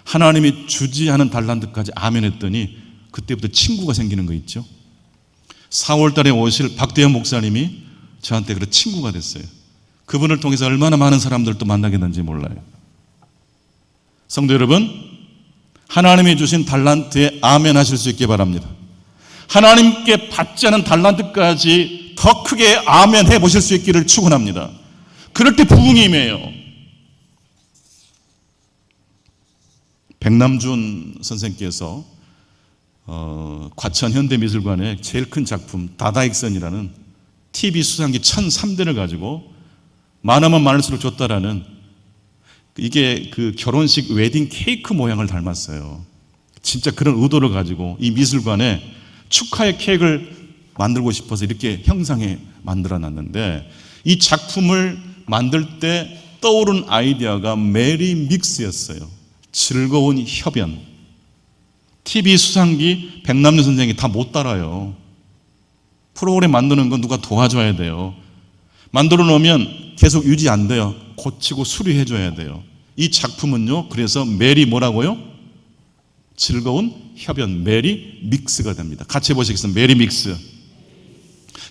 하나님이 주지 않은 달란트까지 아멘 했더니 그때부터 친구가 생기는 거 있죠. 4월 달에 오실 박대현 목사님이 저한테 그런 친구가 됐어요. 그분을 통해서 얼마나 많은 사람들도 만나게 된지 몰라요. 성도 여러분, 하나님이 주신 달란트에 아멘 하실 수 있게 바랍니다. 하나님께 받지 않은 달란트까지 더 크게 아멘 해보실 수 있기를 축원합니다. 그럴 때 부흥이 임해요. 백남준 선생께서 과천 현대미술관의 제일 큰 작품 다다익선이라는 TV 수상기 1003대를 가지고 많으면 많을수록 좋다라는, 이게 그 결혼식 웨딩 케이크 모양을 닮았어요. 진짜 그런 의도를 가지고 이 미술관에 축하의 케이크를 만들고 싶어서 이렇게 형상에 만들어 놨는데, 이 작품을 만들 때 떠오른 아이디어가 메리 믹스였어요. 즐거운 협연. TV 수상기 백남준 선생이 다 못 따라요. 프로그램 만드는 건 누가 도와줘야 돼요. 만들어 놓으면 계속 유지 안 돼요. 고치고 수리해 줘야 돼요. 이 작품은요, 그래서 메리 뭐라고요? 즐거운 협연, 메리 믹스가 됩니다. 같이 해보시겠습니다. 메리 믹스.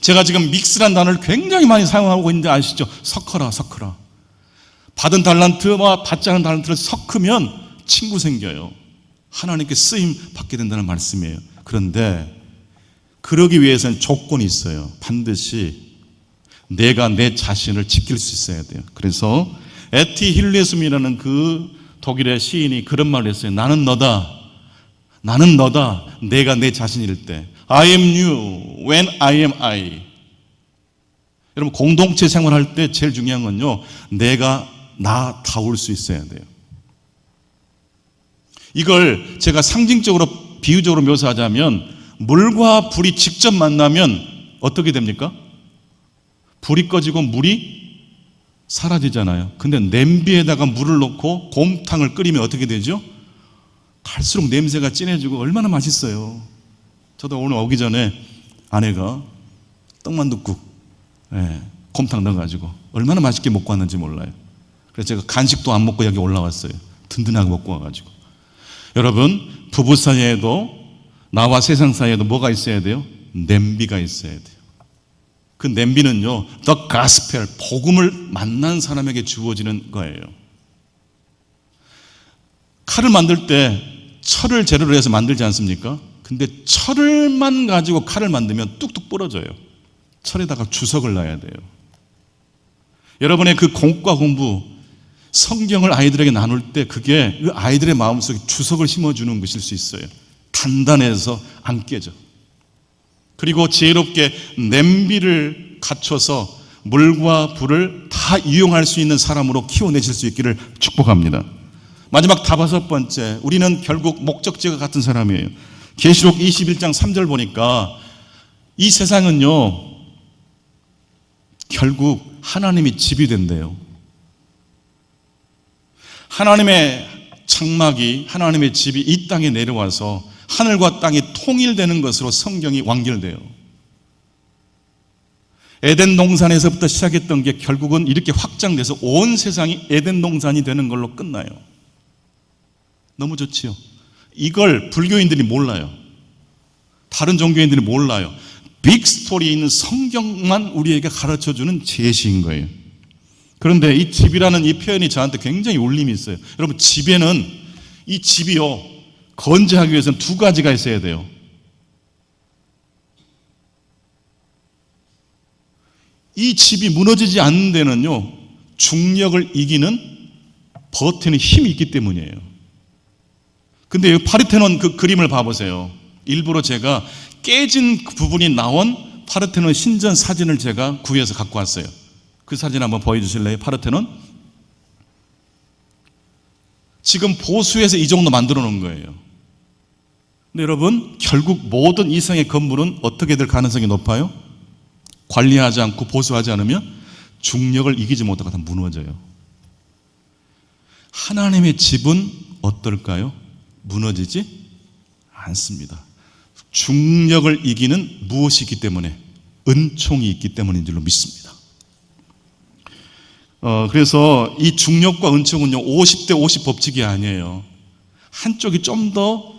제가 지금 믹스란 단어를 굉장히 많이 사용하고 있는데 아시죠? 섞어라, 섞어라. 받은 달란트와 받지 않은 달란트를 섞으면 친구 생겨요. 하나님께 쓰임 받게 된다는 말씀이에요. 그런데 그러기 위해서는 조건이 있어요. 반드시 내가 내 자신을 지킬 수 있어야 돼요. 그래서 에티 힐레숨이라는 그 독일의 시인이 그런 말을 했어요. 나는 너다. 나는 너다. 내가 내 자신일 때. I am you when I am I. 여러분, 공동체 생활할 때 제일 중요한 건요, 내가 나다울 수 있어야 돼요. 이걸 제가 상징적으로 비유적으로 묘사하자면 물과 불이 직접 만나면 어떻게 됩니까? 불이 꺼지고 물이 사라지잖아요. 근데 냄비에다가 물을 넣고 곰탕을 끓이면 어떻게 되죠? 갈수록 냄새가 진해지고 얼마나 맛있어요. 저도 오늘 오기 전에 아내가 떡만둣국 곰탕 넣어가지고 얼마나 맛있게 먹고 왔는지 몰라요. 그래서 제가 간식도 안 먹고 여기 올라왔어요. 든든하게 먹고 와가지고. 여러분, 부부 사이에도 나와 세상 사이에도 뭐가 있어야 돼요? 냄비가 있어야 돼요. 그 냄비는요, The Gospel, 복음을 만난 사람에게 주어지는 거예요. 칼을 만들 때 철을 재료로 해서 만들지 않습니까? 근데 철을만 가지고 칼을 만들면 뚝뚝 부러져요. 철에다가 주석을 놔야 돼요. 여러분의 그 공과 공부, 성경을 아이들에게 나눌 때 그게 그 아이들의 마음속에 주석을 심어주는 것일 수 있어요. 단단해서 안 깨져. 그리고 지혜롭게 냄비를 갖춰서 물과 불을 다 이용할 수 있는 사람으로 키워내실 수 있기를 축복합니다. 마지막 5번째, 우리는 결국 목적지가 같은 사람이에요. 계시록 21장 3절 보니까 이 세상은요, 결국 하나님이 집이 된대요. 하나님의 장막이, 하나님의 집이 이 땅에 내려와서 하늘과 땅이 통일되는 것으로 성경이 완결돼요. 에덴 동산에서부터 시작했던 게 결국은 이렇게 확장돼서 온 세상이 에덴 동산이 되는 걸로 끝나요. 너무 좋지요. 이걸 불교인들이 몰라요. 다른 종교인들이 몰라요. 빅스토리에 있는 성경만 우리에게 가르쳐주는 제시인 거예요. 그런데 이 집이라는 이 표현이 저한테 굉장히 울림이 있어요. 여러분, 집에는 이 집이요, 건재하기 위해서는 2가지가 있어야 돼요. 이 집이 무너지지 않는 데는요, 중력을 이기는 버티는 힘이 있기 때문이에요. 근데 이 파르테논 그 그림을 봐보세요. 일부러 제가 깨진 부분이 나온 파르테논 신전 사진을 제가 구해서 갖고 왔어요. 그 사진 한번 보여주실래요? 파르테논. 지금 보수해서 이 정도 만들어 놓은 거예요. 근데 여러분, 결국 모든 이상의 건물은 어떻게 될 가능성이 높아요? 관리하지 않고 보수하지 않으면 중력을 이기지 못하고 다 무너져요. 하나님의 집은 어떨까요? 무너지지 않습니다. 중력을 이기는 무엇이 있기 때문에? 은총이 있기 때문인 줄로 믿습니다. 그래서 이 중력과 은총은요, 50대 50 법칙이 아니에요. 한쪽이 좀 더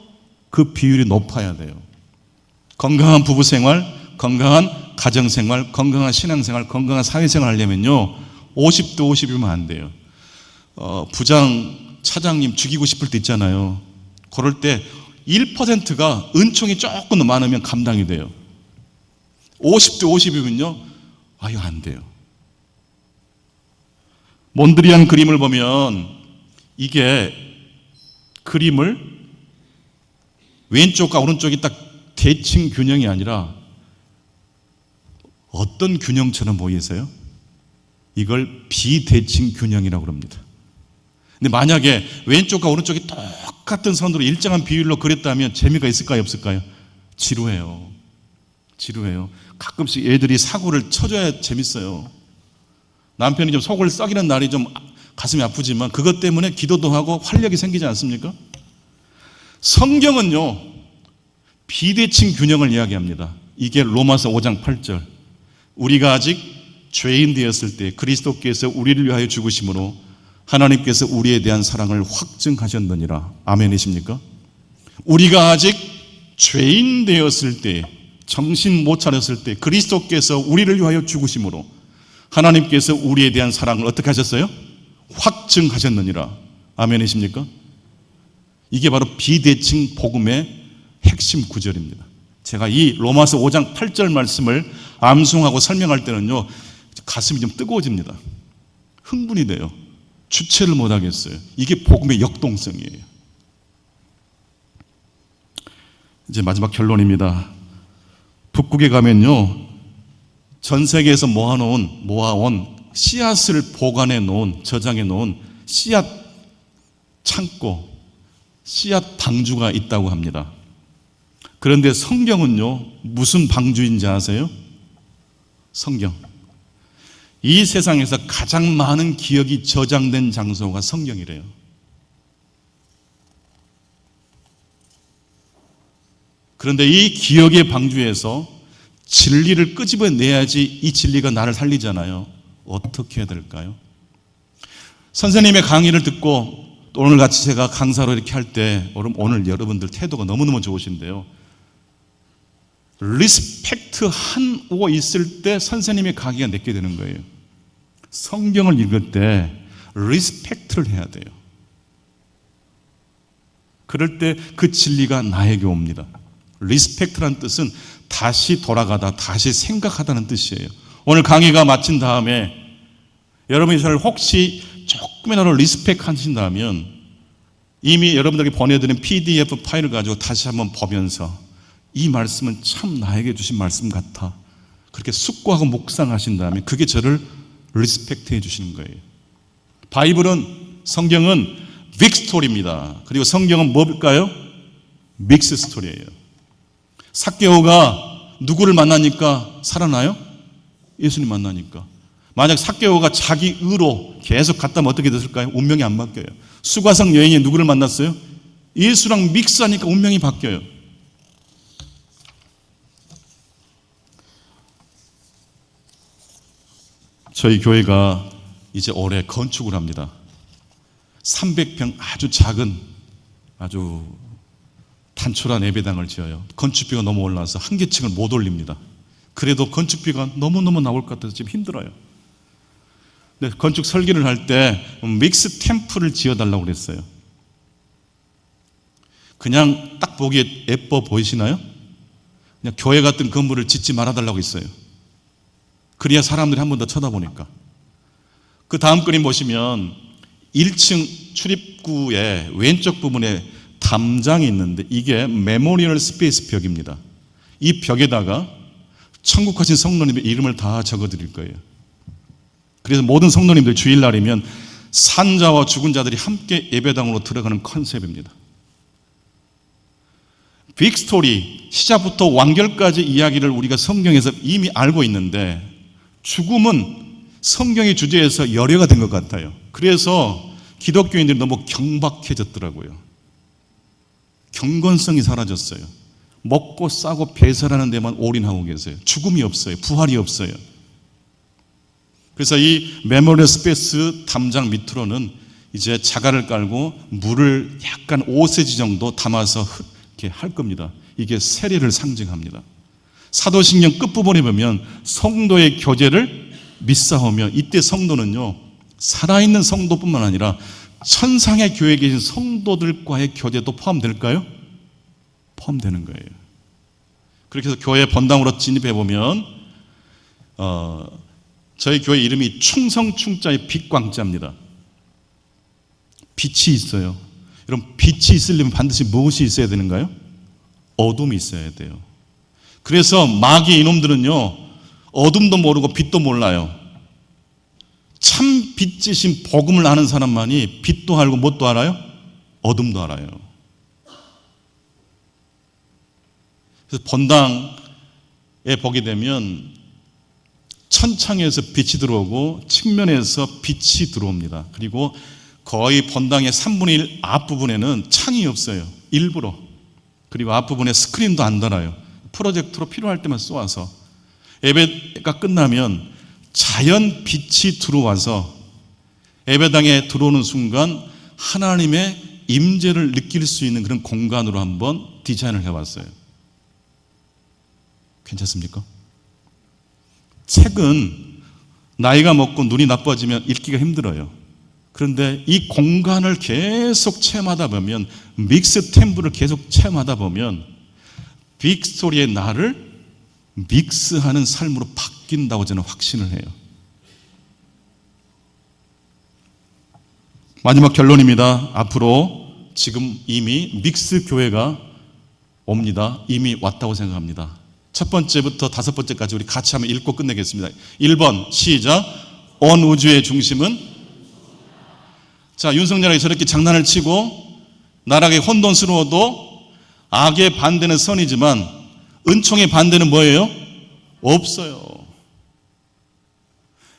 그 비율이 높아야 돼요. 건강한 부부생활, 건강한 가정생활, 건강한 신앙생활, 건강한 사회생활 하려면요, 50대 50이면 안 돼요. 부장, 차장님 죽이고 싶을 때 있잖아요. 그럴 때 1%가 은총이 조금 많으면 감당이 돼요. 50대 50이면요, 아유, 안 돼요. 몬드리안 그림을 보면 이게 그림을 왼쪽과 오른쪽이 딱 대칭 균형이 아니라 어떤 균형처럼 보이세요? 이걸 비대칭 균형이라고 합니다. 근데 만약에 왼쪽과 오른쪽이 똑같은 선으로 일정한 비율로 그렸다면 재미가 있을까요, 없을까요? 지루해요. 지루해요. 가끔씩 애들이 사고를 쳐줘야 재밌어요. 남편이 좀 속을 썩이는 날이 좀 가슴이 아프지만 그것 때문에 기도도 하고 활력이 생기지 않습니까? 성경은요, 비대칭 균형을 이야기합니다. 이게 로마서 5장 8절. 우리가 아직 죄인 되었을 때 그리스도께서 우리를 위하여 죽으심으로 하나님께서 우리에 대한 사랑을 확증하셨느니라. 아멘이십니까? 우리가 아직 죄인 되었을 때, 정신 못 차렸을 때 그리스도께서 우리를 위하여 죽으심으로 하나님께서 우리에 대한 사랑을 어떻게 하셨어요? 확증하셨느니라. 아멘이십니까? 이게 바로 비대칭 복음의 핵심 구절입니다. 제가 이 로마서 5장 8절 말씀을 암송하고 설명할 때는요, 가슴이 좀 뜨거워집니다. 흥분이 돼요. 주체를 못 하겠어요. 이게 복음의 역동성이에요. 이제 마지막 결론입니다. 북극에 가면요, 전 세계에서 모아온 씨앗을 보관해 놓은, 저장해 놓은 씨앗 창고, 씨앗 방주가 있다고 합니다. 그런데 성경은요, 무슨 방주인지 아세요? 성경. 이 세상에서 가장 많은 기억이 저장된 장소가 성경이래요. 그런데 이 기억의 방주에서 진리를 끄집어내야지 이 진리가 나를 살리잖아요. 어떻게 해야 될까요? 선생님의 강의를 듣고 오늘 같이 제가 강사로 이렇게 할 때 오늘 여러분들 태도가 너무너무 좋으신데요. 리스펙트 하고 있을 때 선생님의 강의가 내게 되는 거예요. 성경을 읽을 때 리스펙트를 해야 돼요. 그럴 때 그 진리가 나에게 옵니다. 리스펙트란 뜻은 다시 돌아가다, 다시 생각하다는 뜻이에요. 오늘 강의가 마친 다음에 여러분이 저를 혹시 조금이라도 리스펙트 하신다면 이미 여러분들에게 보내드린 PDF 파일을 가지고 다시 한번 보면서 이 말씀은 참 나에게 주신 말씀 같아, 그렇게 숙고하고 묵상하신다면 그게 저를 리스펙트 해주시는 거예요. 바이블은, 성경은 빅스토리입니다. 그리고 성경은 뭘까요? 믹스 스토리예요. 삭개오가 누구를 만나니까 살아나요? 예수님 만나니까. 만약 삭개오가 자기 의로 계속 갔다면 어떻게 됐을까요? 운명이 안 바뀌어요. 수가성 여인이 누구를 만났어요? 예수랑 믹스하니까 운명이 바뀌어요. 저희 교회가 이제 올해 건축을 합니다. 300평 아주 작은, 아주 단촐한 예배당을 지어요. 건축비가 너무 올라서 한 계층을 못 올립니다. 그래도 건축비가 너무너무 나올 것 같아서 지금 힘들어요. 근데 건축 설계를 할 때 믹스 템플을 지어달라고 그랬어요. 그냥 딱 보기에 예뻐 보이시나요? 그냥 교회 같은 건물을 짓지 말아달라고 했어요. 그래야 사람들이 한 번 더 쳐다보니까. 그 다음 그림 보시면 1층 출입구의 왼쪽 부분에 담장이 있는데 이게 메모리얼 스페이스 벽입니다. 이 벽에다가 천국 가신 성도님의 이름을 다 적어드릴 거예요. 그래서 모든 성도님들 주일날이면 산자와 죽은 자들이 함께 예배당으로 들어가는 컨셉입니다. 빅스토리, 시작부터 완결까지 이야기를 우리가 성경에서 이미 알고 있는데 죽음은 성경의 주제에서 열애가 된 것 같아요. 그래서 기독교인들이 너무 경박해졌더라고요. 경건성이 사라졌어요. 먹고 싸고 배설하는 데만 올인하고 계세요. 죽음이 없어요. 부활이 없어요. 그래서 이 메모리얼 스페이스 담장 밑으로는 이제 자갈을 깔고 물을 약간 5cm 정도 담아서 이렇게 할 겁니다. 이게 세례를 상징합니다. 사도신경 끝부분에 보면 성도의 교제를 믿사오며, 이때 성도는요 살아있는 성도뿐만 아니라 천상의 교회에 계신 성도들과의 교제도 포함될까요? 포함되는 거예요. 그렇게 해서 교회 본당으로 진입해 보면 저희 교회 이름이 충성충자의 빛광자입니다. 빛이 있어요. 여러분, 빛이 있으려면 반드시 무엇이 있어야 되는가요? 어둠이 있어야 돼요. 그래서 마귀 이놈들은요 어둠도 모르고 빛도 몰라요. 참 빛이신 복음을 아는 사람만이 빛도 알고 뭣도 알아요? 어둠도 알아요. 그래서 본당에 보게 되면 천창에서 빛이 들어오고 측면에서 빛이 들어옵니다. 그리고 거의 본당의 3분의 1 앞부분에는 창이 없어요. 일부러. 그리고 앞부분에 스크린도 안 달아요. 프로젝터로 필요할 때만 쏘아서 예배가 끝나면 자연 빛이 들어와서 예배당에 들어오는 순간 하나님의 임재를 느낄 수 있는 그런 공간으로 한번 디자인을 해봤어요. 괜찮습니까? 책은 나이가 먹고 눈이 나빠지면 읽기가 힘들어요. 그런데 이 공간을 계속 체험하다 보면, 믹스 템플을 계속 체험하다 보면 빅스토리의 나를 믹스하는 삶으로 바뀐다고 저는 확신을 해요. 마지막 결론입니다. 앞으로 지금 이미 믹스 교회가 옵니다. 이미 왔다고 생각합니다. 첫 번째부터 다섯 번째까지 우리 같이 한번 읽고 끝내겠습니다. 1번 시작. 온 우주의 중심은. 자, 윤석열이 저렇게 장난을 치고 나락에 혼돈스러워도 악의 반대는 선이지만 은총의 반대는 뭐예요? 없어요.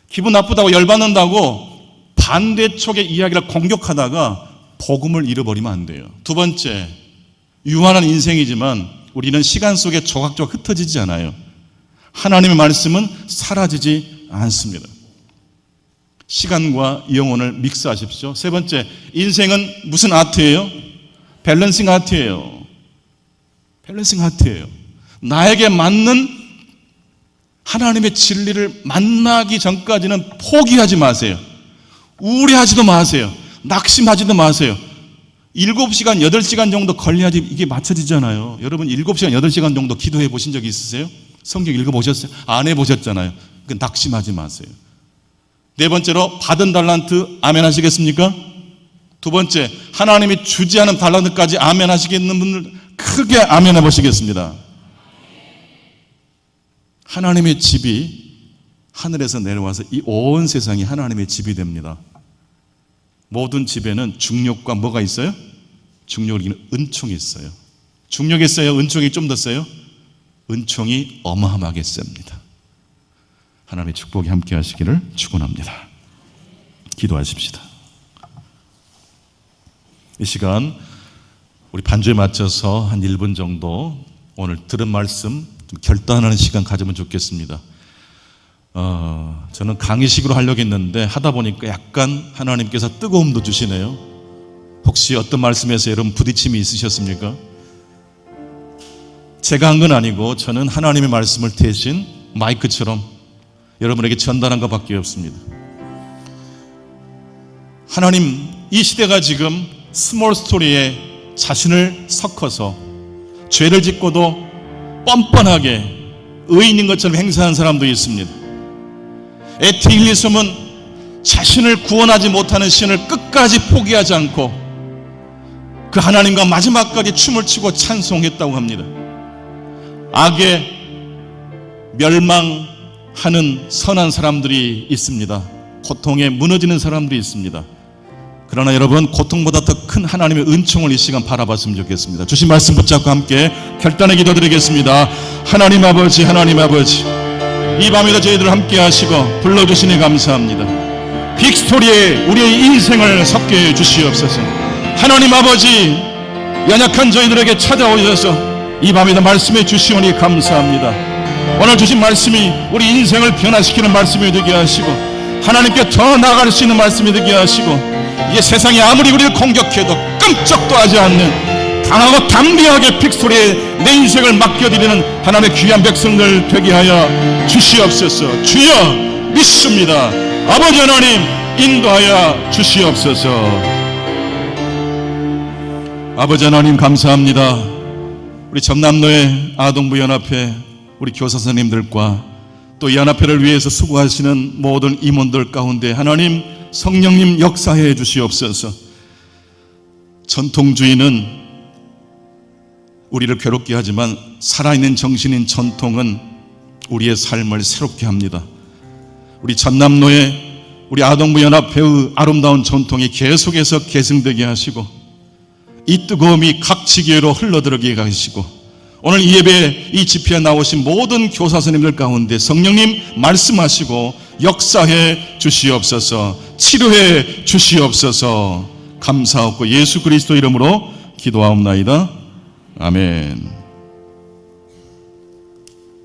기분 나쁘다고 열받는다고 반대쪽의 이야기를 공격하다가 복음을 잃어버리면 안 돼요. 두 번째, 유한한 인생이지만 우리는 시간 속에 조각조각 흩어지지 않아요. 하나님의 말씀은 사라지지 않습니다. 시간과 영혼을 믹스하십시오. 세 번째, 인생은 무슨 아트예요? 밸런싱 아트예요. 밸런싱 아트예요. 나에게 맞는 하나님의 진리를 만나기 전까지는 포기하지 마세요. 우울해하지도 마세요. 낙심하지도 마세요. 7시간, 8시간 정도 걸려야지 이게 맞춰지잖아요. 여러분 7시간, 8시간 정도 기도해 보신 적 있으세요? 성경 읽어보셨어요? 안 해보셨잖아요. 그러니까 낙심하지 마세요. 네 번째로, 받은 달란트 아멘 하시겠습니까? 두 번째, 하나님이 주지 않은 달란트까지 아멘 하시겠는 분들 크게 아멘 해보시겠습니다. 하나님의 집이 하늘에서 내려와서 이 온 세상이 하나님의 집이 됩니다. 모든 집에는 중력과 뭐가 있어요? 중력을 이기는 은총이 있어요. 중력이 세요? 은총이 좀 더 세요? 은총이 어마어마하게 셉니다. 하나님의 축복이 함께 하시기를 축원합니다. 기도하십시다. 이 시간 우리 반주에 맞춰서 한 1분 정도 오늘 들은 말씀 좀 결단하는 시간 가지면 좋겠습니다. 저는 강의식으로 하려고 했는데 하다 보니까 약간 하나님께서 뜨거움도 주시네요. 혹시 어떤 말씀에서 여러분 부딪힘이 있으셨습니까? 제가 한 건 아니고 저는 하나님의 말씀을 대신 마이크처럼 여러분에게 전달한 것밖에 없습니다. 하나님, 이 시대가 지금 스몰 스토리에 자신을 섞어서 죄를 짓고도 뻔뻔하게 의인인 것처럼 행사하는 사람도 있습니다. 에티힐리섬은 자신을 구원하지 못하는 신을 끝까지 포기하지 않고 그 하나님과 마지막까지 춤을 추고 찬송했다고 합니다. 악에 멸망하는 선한 사람들이 있습니다. 고통에 무너지는 사람들이 있습니다. 그러나 여러분, 고통보다 더 큰 하나님의 은총을 이 시간 바라봤으면 좋겠습니다. 주신 말씀 붙잡고 함께 결단의 기도 드리겠습니다. 하나님 아버지, 하나님 아버지, 이 밤에도 저희들 함께 하시고 불러주시니 감사합니다. 빅스토리에 우리의 인생을 섞여 주시옵소서. 하나님 아버지, 연약한 저희들에게 찾아오셔서 이 밤에도 말씀해 주시오니 감사합니다. 오늘 주신 말씀이 우리 인생을 변화시키는 말씀이 되게 하시고 하나님께 더 나아갈 수 있는 말씀이 되게 하시고 이제 세상이 아무리 우리를 공격해도 끔찍도 하지 않는 강하고 담대하게 빅스토리에 내 인생을 맡겨드리는 하나님의 귀한 백성들 되게 하여 주시옵소서. 주여 믿습니다. 아버지 하나님 인도하여 주시옵소서. 아버지 하나님 감사합니다. 우리 전남로의 아동부 연합회 우리 교사 선생님들과 또 이 연합회를 위해서 수고하시는 모든 임원들 가운데 하나님 성령님 역사해 주시옵소서. 전통주의는 우리를 괴롭게 하지만 살아있는 정신인 전통은 우리의 삶을 새롭게 합니다. 우리 전남로의 우리 아동부 연합회의 아름다운 전통이 계속해서 계승되게 하시고 이 뜨거움이 각 지교회로 흘러들어게 하시고 오늘 이 예배 이 집회에 나오신 모든 교사 선생님들 가운데 성령님 말씀하시고 역사해 주시옵소서. 치료해 주시옵소서. 감사하고 예수 그리스도 이름으로 기도하옵나이다. 아멘.